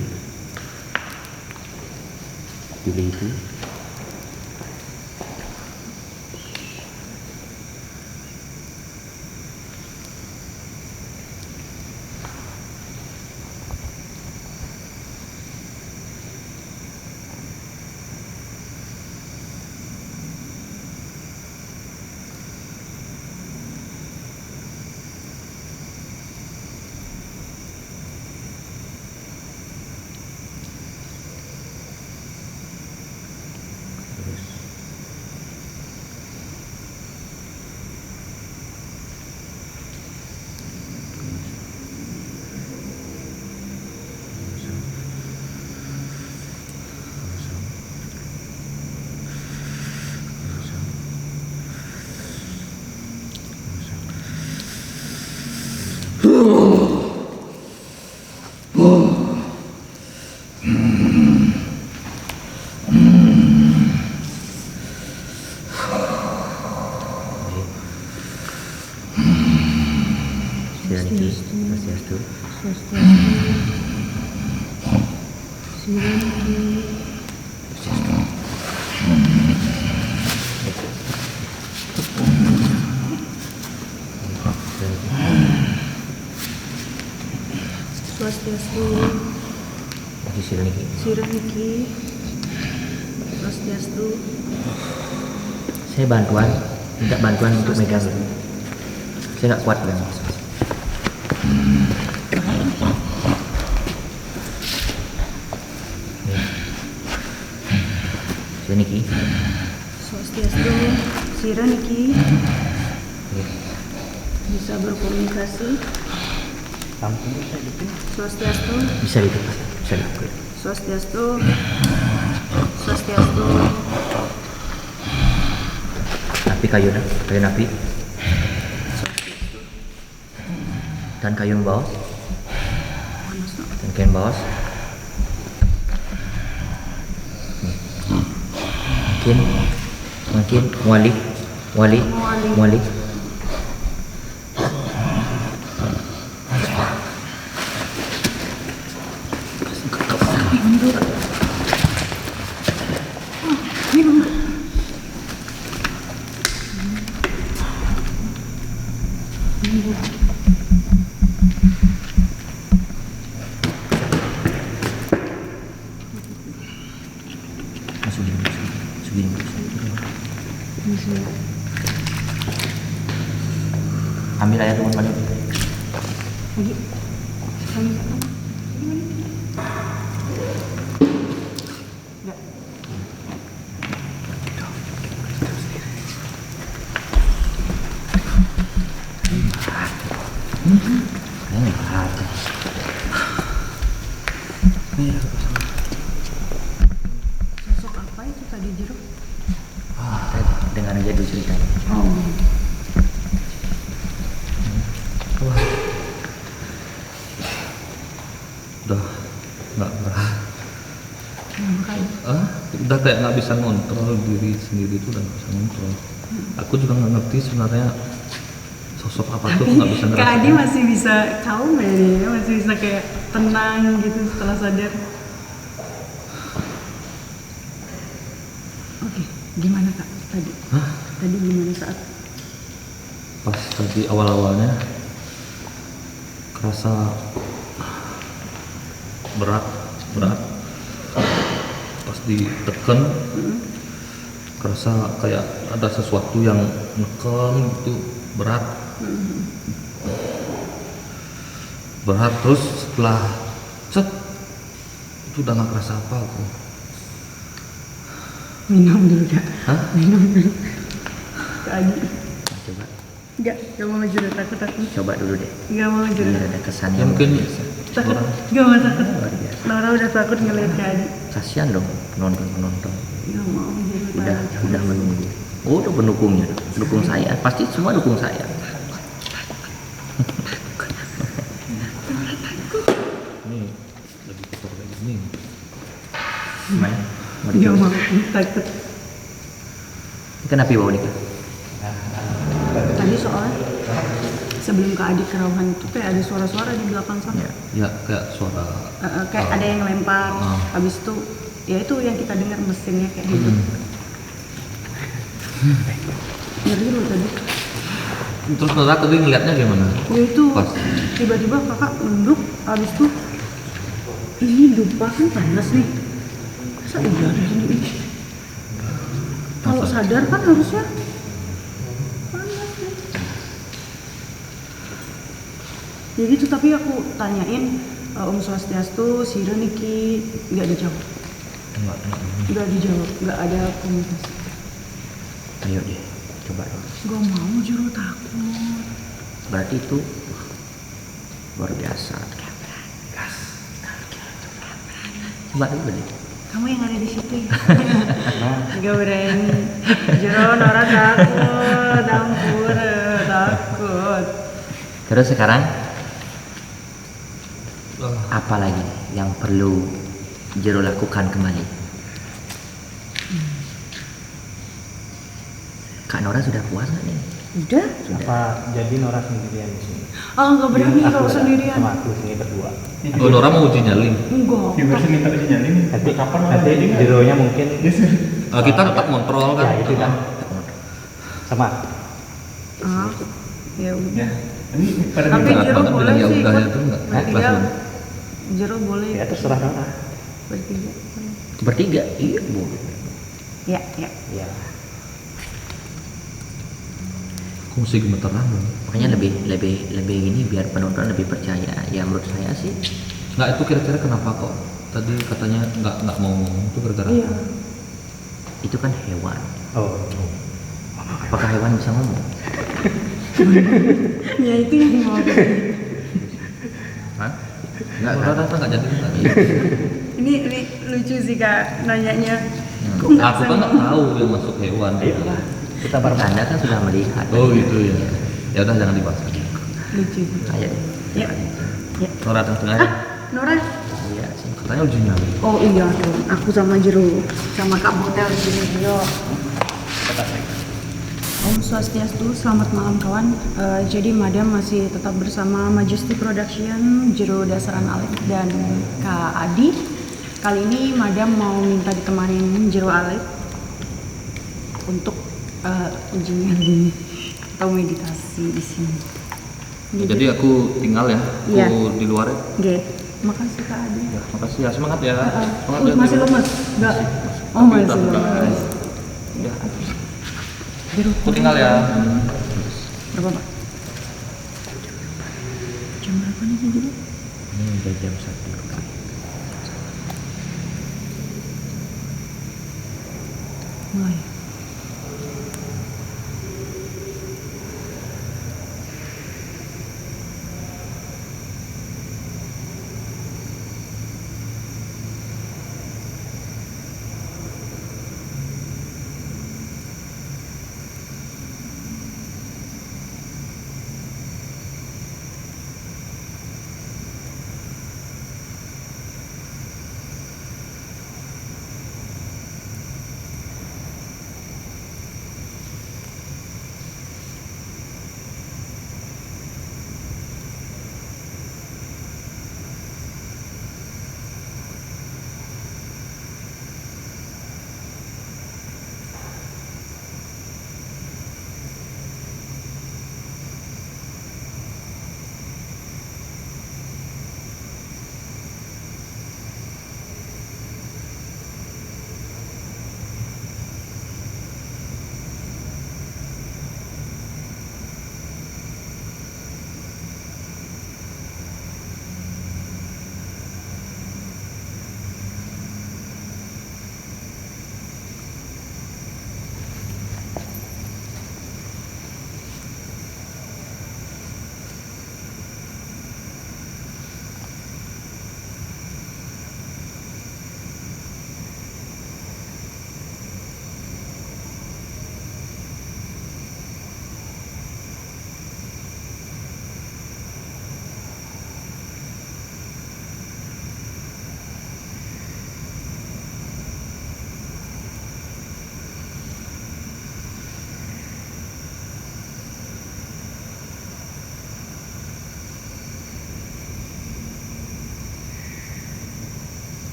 Swastiastu.
Swastiastu. Siraniki. Swastiastu.
Saya minta bantuan untuk megang. Saya nggak kuat bang. Siraniki.
Swastiastu. Siraniki. Bisa berkomunikasi. Swastiastu.
Bisa gitu.
Swastiastu.
Napi kayu napi. Dan kayu bawas. Dan kayu bawas. Mungkin wali. Masukin. Ambil aja teman balik.
Sosok apa itu tadi jeruk?
Dengar aja dulu ceritanya.
Udah nggak berat. Udah kayak nggak bisa ngontrol diri sendiri, itu udah nggak bisa ngontrol. Aku juga nggak ngerti sebenarnya sosok apa tuh, nggak bisa
Kak Adi
ngerasain.
masih bisa calm ya dia, masih bisa kayak tenang gitu setelah sadar. Oke. Gimana Kak tadi?
Hah?
Tadi gimana saat?
Pas tadi awal-awalnya kerasa berat pas ditekan kerasa kayak ada sesuatu yang neken gitu, berat terus setelah set itu udah nggak kerasa apa aku.
Minum dulu Kak.
Hah?
Minum dulu. Kak Adi.
Nah, coba
Gak mau juru takut aku.
coba dulu deh.
Gak mau juru.
Biar ada kesan
Ya
yang
mungkin
Takut.
orang
Gak mau takut.
luar biasa.
Nora udah takut ngeliat Kak Adi.
Kasihan dong penonton
Gak mau juru takut.
udah menunggu. Oh, udah pendukungnya, dukung saya, pasti semua dukung saya.
ini lebih kotor kayak gini.
Gimana? Mau
Gak
dicoba?
mau takut.
Kenapa bau nih Kak?
Tadi soalnya sebelum Kak Adi kerauhan itu kayak ada suara-suara di belakang sana.
Ya.
Ya kayak suara
Kayak ada yang lempar. Habis itu ya itu yang kita dengar mesinnya kayak gitu. Ngeri loh tadi.
terus Nora tadi ngeliatnya gimana?
Ya itu
Pas.
tiba-tiba kakak nunduk, habis itu ini dupa kan panas nih. Masa iya ada gini? Kalau
Masa?
sadar kan harusnya panas nih. Ya gitu, tapi aku tanyain Om Swastiastu, si Niki nggak dijawab, nggak dijawab, nggak ada komunikasi.
Ayo deh, coba dong.
Gak mau juru takut.
Berarti itu luar biasa. Coba dulu deh.
Kamu yang ada di situ ya? Gak berani. Jero Nora takut, ampun, takut.
Terus sekarang apa lagi yang perlu Jero lakukan kembali? Kak Nora sudah puas nggak nih?
Udah?
Apa jadi Nora sendirian di sini?
Ah nggak berani
Aku
kalau
ada
sendirian.
Sama aku sini berdua.
Oh, Nora mau uji nyali.
Enggak.
Gimana minta ujinya ini?
Nanti
Kapan
nanti jeronya mungkin
Kita tetap kontrol kan?
ya itu kan sama.
Ah, ya udah.
Ya. Ini pada
Tapi
Berat
Jero
banget
boleh
bilang ya
sih
udah
ikut.
ya tuh nggak?
Bertiga.
Kelas dulu.
Jero boleh
Ya terserah Nora.
bertiga.
Bertiga? Iya bu.
Ya, ya.
Ya.
Aku mesti gemeteran dong.
Makanya lebih gini biar penonton lebih percaya. Ya menurut saya sih
Nggak, itu kira-kira kenapa kok tadi katanya nggak mau ngomong itu gara-gara
Iya.
apa?
itu kan hewan.
Oh.
Apakah hewan bisa ngomong?
Ya itu yang mau.
Hah? Enggak
Nora
kan?
rasa nggak jadi nggak?
Ini lucu sih Kak nanyanya. Kok nggak
Aku
bisa
kan nggak
ngomong?
tahu yang masuk hewan.
Ayolah kita bareng.
Anda kan sudah melihat.
Oh gitu ya. Ya udah jangan dibahas lagi.
Lucu sih.
Ayo deh.
Ya. Ya.
Nora tengah-tengah aja.
Nora.
Iya sih.
Katanya uji nyali.
Oh iya dong, aku sama Jero, sama Kak Hotel di sini Jero. Om Swastiastu, selamat malam kawan. Jadi Madam masih tetap bersama Majesty Production, Jero Dasaran Alek dan Kak Adi. Kali ini Madam mau minta ditemanin Jero Alek untuk uji nyali atau meditasi di sini.
Jadi aku tinggal ya.
Iya.
Aku di luar ya.
Oke, makasih Kak Adi.
Ya, makasih ya. Semangat ya. Semangat ya.
Masih lemes? Enggak. Oh
Tapi
masih
udah,
lemes.
Ya.
Jero,
Aku tinggal ya.
berapa Pak? Jam berapa nih Jero?
Ini udah jam 1.
Mulai.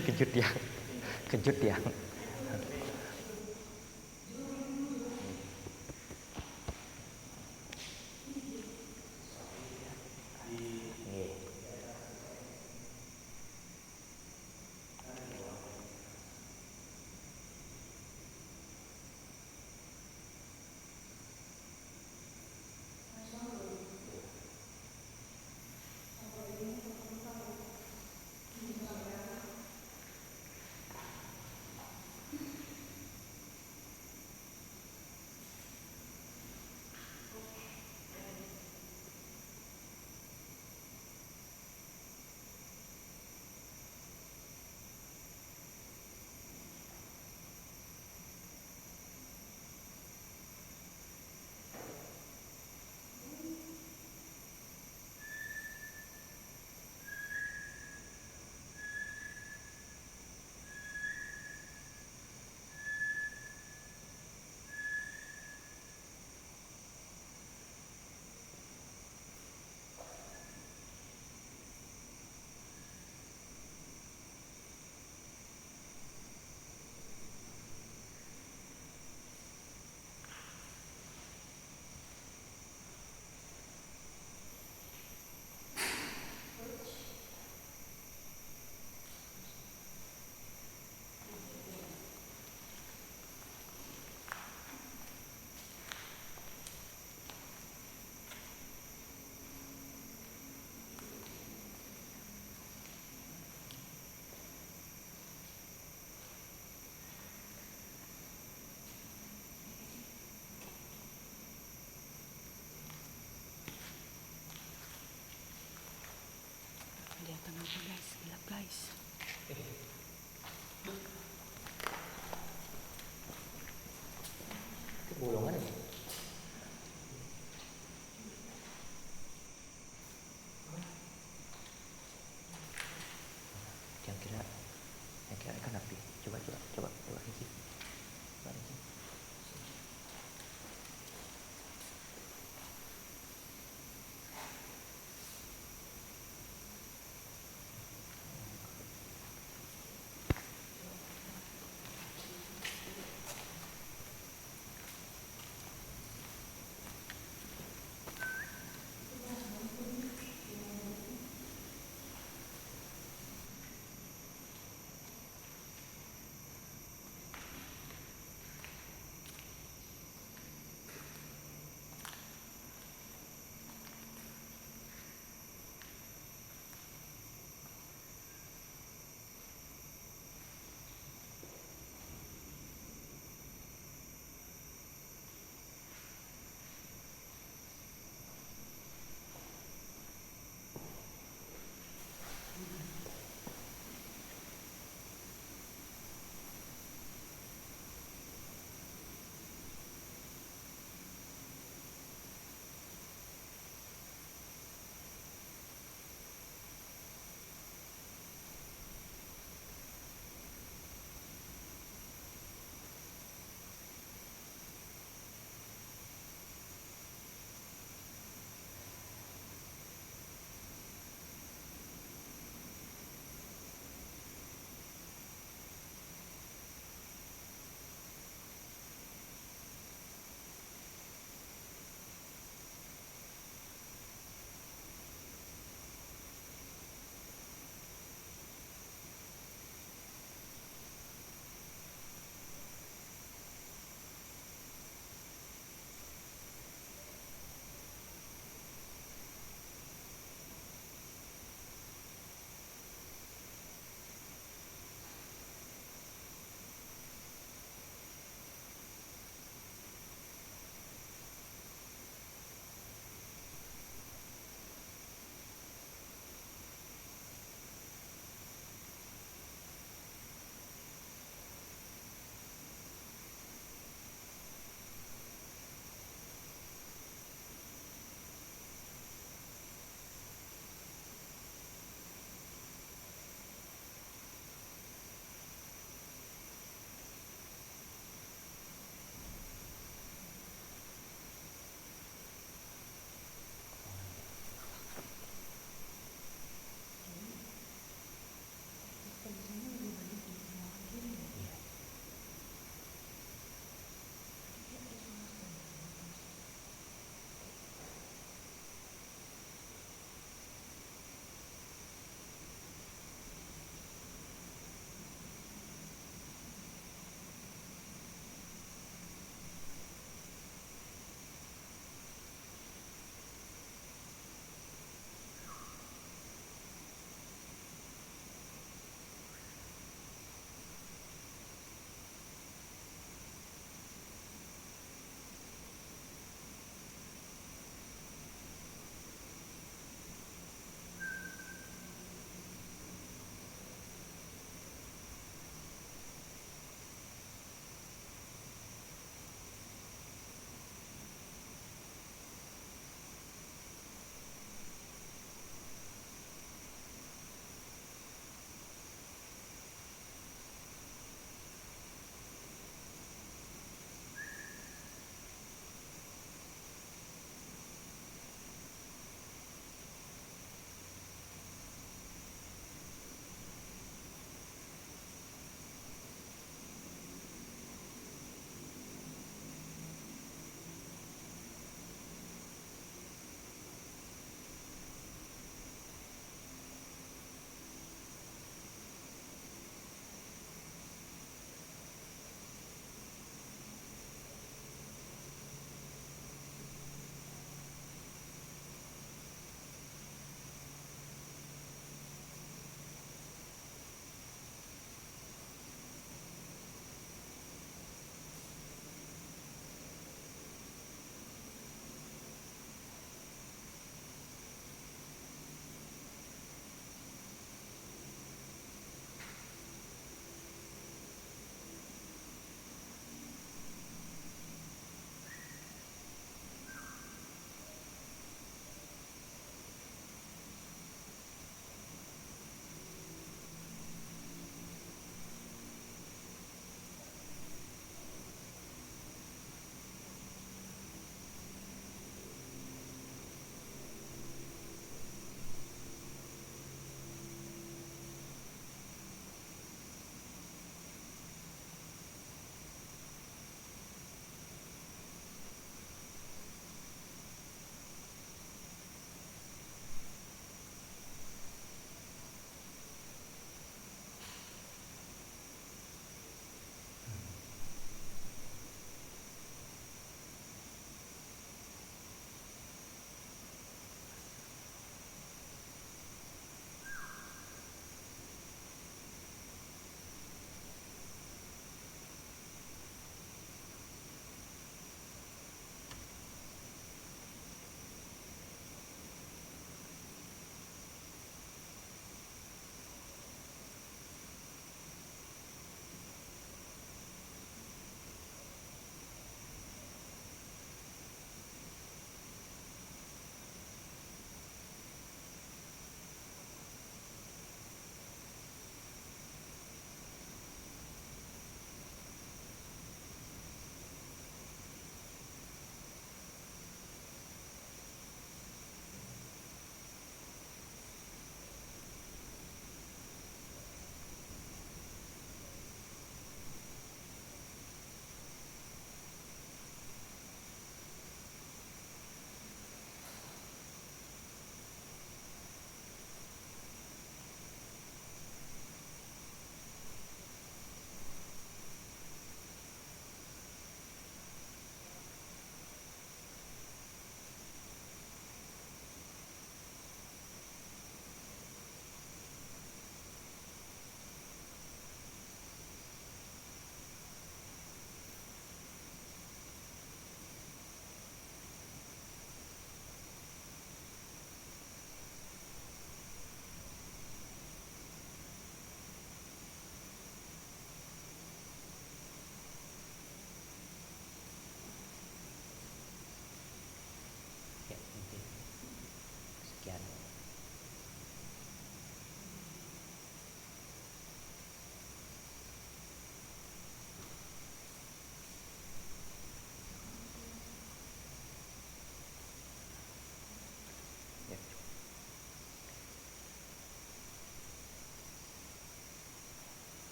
kejut ya.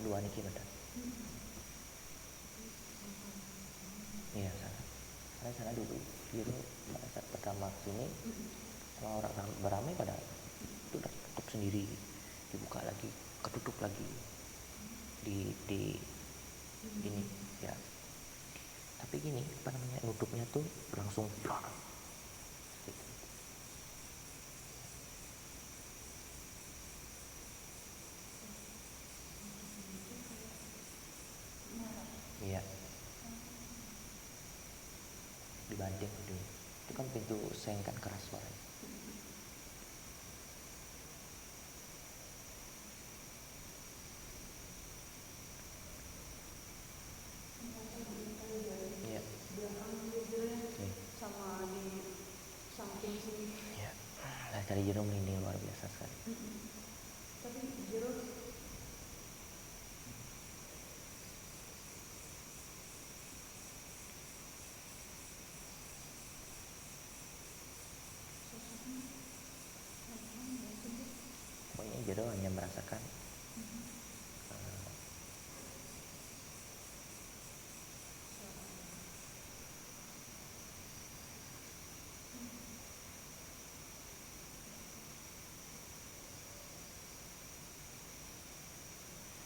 dua niki betul. Iya sana. Karena sana dulu Jiro pada saat pertama sini orang beramai pada itu udah tutup sendiri, dibuka lagi, ketutup lagi di ini ya. Tapi gini apa namanya nutupnya tuh langsung plak. Gitu. Iya. Dibanding itu kan pintu seng kan keras suaranya. Iya.
Sama di samping sini.
Iya. Nah, tadi Jero merinding luar biasa sekali.
Tapi Jero
Pokoknya Jero hanya merasakan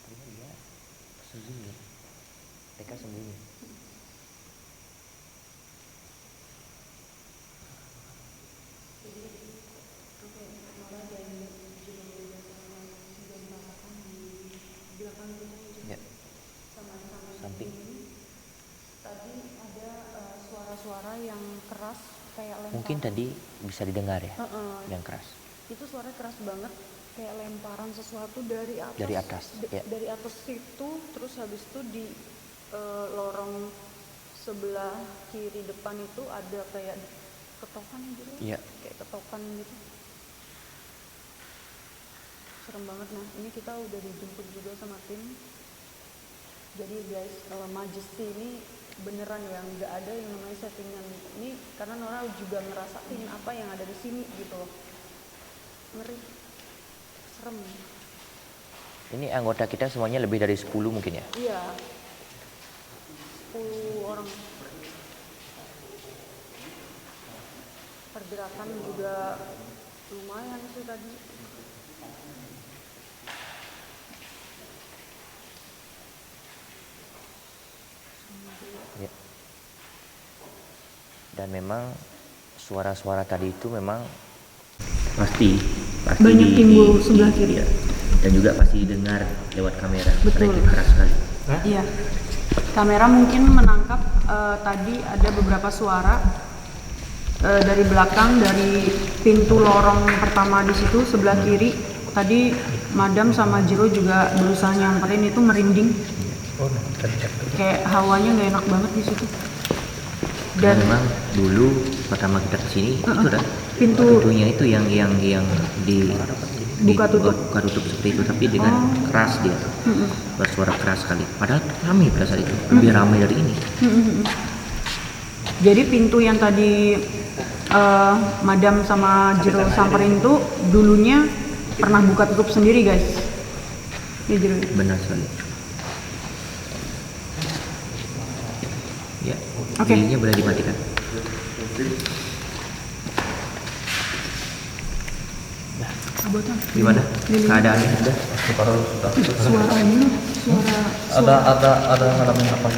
pokoknya dia sembunyi, mereka sembunyi. Ya. Samping.
tadi ada suara-suara yang keras kayak lempar.
Mungkin tadi bisa didengar ya,
Heeh.
yang keras.
Itu suara keras banget kayak lemparan sesuatu dari atas.
Dari atas, ya.
Dari atas situ terus habis itu di lorong sebelah kiri depan itu ada kayak ketokan gitu.
Iya.
Kayak ketokan gitu. Serem banget. Nah, ini kita udah dijemput juga sama tim. Jadi guys, Majesty ini beneran ya, nggak ada yang namanya settingan. Ini karena Nora juga ngerasain apa yang ada di sini gitu loh. Ngeri, serem.
Ini anggota kita semuanya lebih dari 10 mungkin ya.
Iya, 10 orang. Pergerakan juga lumayan sih tadi.
Ya. Dan memang suara-suara tadi itu memang pasti
Banyak timbul sebelah kiri.
ya. Dan juga pasti didengar lewat kamera.
Betul.
Karena itu keras sekali.
Iya. Kamera mungkin menangkap tadi ada beberapa suara dari belakang, dari pintu lorong pertama di situ sebelah kiri. Tadi Madam sama Jiro juga berusaha nyamperin, itu merinding. Kayak hawanya nggak enak banget di situ.
Dan memang dulu pertama kita kesini itu dah pintunya itu yang
Buka tutup.
buka tutup seperti itu, tapi dengan keras dia bersuara keras sekali. Padahal ramai pada saat itu, lebih ramai dari ini.
Jadi pintu yang tadi Madam sama Jiro samperin tuh dulunya pernah buka tutup sendiri guys. Ya Jiro.
Benar sekali. Ya,
Oke.
lilinnya boleh dimatikan.
Abotan.
Gimana?
Lilin.
Keadaannya sudah?
Suaranya, suara.
Ada ngalamin apa?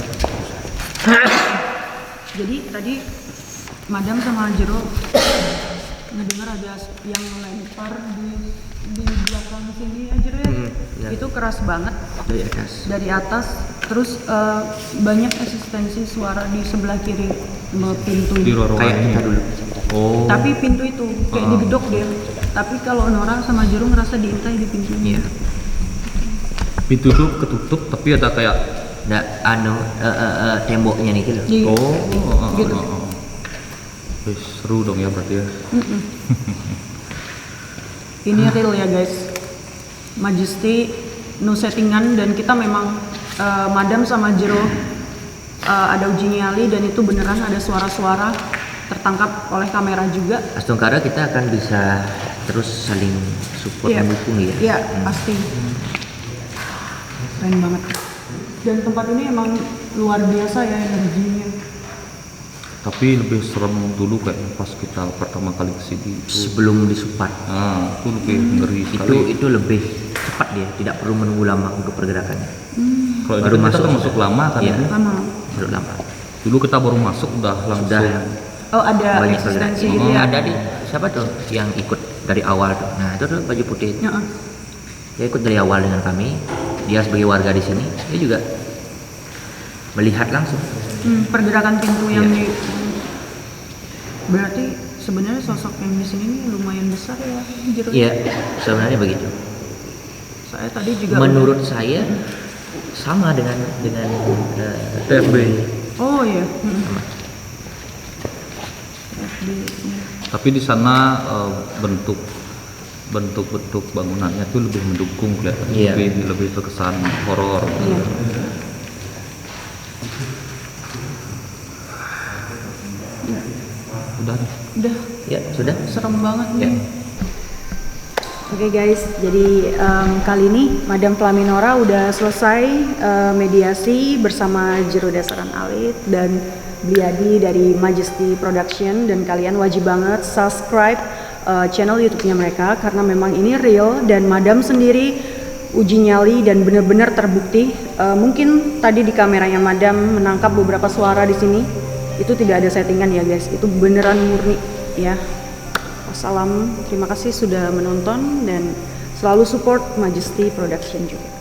Jadi tadi Madam sama Jero ngedengar ada yang lempar di belakang sini ya Jero ya.
Ya.
Itu keras banget
Dari atas.
dari atas. Terus banyak eksistensi suara di sebelah kiri pintu.
Di lorong
Kayak kita dulu.
Oh.
Tapi pintu itu kayak digedok dia. Tapi kalau Nora sama Jero ngerasa diintai di pintunya.
Iya.
Pintu tuh ketutup tapi ada kayak
Nah, temboknya nih gitu.
Iya. Gitu.
Wih, seru dong ya berarti ya.
Ini real ya guys. Majesty no settingan, dan kita memang Madam sama Jero ada uji nyali dan itu beneran ada suara-suara tertangkap oleh kamera juga.
Astungkara kita akan bisa terus saling support
Iya.
mendukung ya.
Iya, pasti. Keren banget. Dan tempat ini emang luar biasa ya energinya.
Tapi lebih serem dulu kayak pas kita pertama kali kesini itu.
Sebelum disupat
Itu lebih ngeri sekali.
itu lebih cepat dia, tidak perlu menunggu lama untuk pergerakannya.
Kalau
baru
itu kita
masuk
termasuk lama kan
Iya.
itu.
Lama.
Baru lama.
Dulu kita baru masuk udah langsung.
Sudah
Oh ada
banyak
eksistensi
pergerakan.
gitu ya?
Ada di siapa tuh yang ikut dari awal tuh. Nah itu tuh baju putih.
Heeh.
Dia ikut dari awal dengan kami. Dia sebagai warga di sini, dia juga melihat langsung.
Pergerakan pintu yang
Iya.
di. Berarti sebenarnya sosok yang di sini nih lumayan besar ya, Jero.
Iya, sebenarnya begitu.
Saya tadi juga.
Menurut saya sama dengan
TFB.
Oh iya.
sama.
FB.
Tapi di sana bentuk bangunannya tuh lebih mendukung kelihatan,
Iya.
lebih terkesan horor.
Iya.
Udah nih.
Udah
Ya sudah.
serem banget
Ya.
nih. Oke guys, jadi kali ini Madam Flaminora udah selesai mediasi bersama Jero Dasaran Alit dan Bliadi dari Majesty Production, dan kalian wajib banget subscribe channel YouTube-nya mereka karena memang ini real dan Madam sendiri uji nyali dan benar-benar terbukti. Mungkin tadi di kameranya Madam menangkap beberapa suara di sini, itu tidak ada settingan ya guys, itu beneran murni ya. Wassalam, terima kasih sudah menonton dan selalu support Majesty Production juga.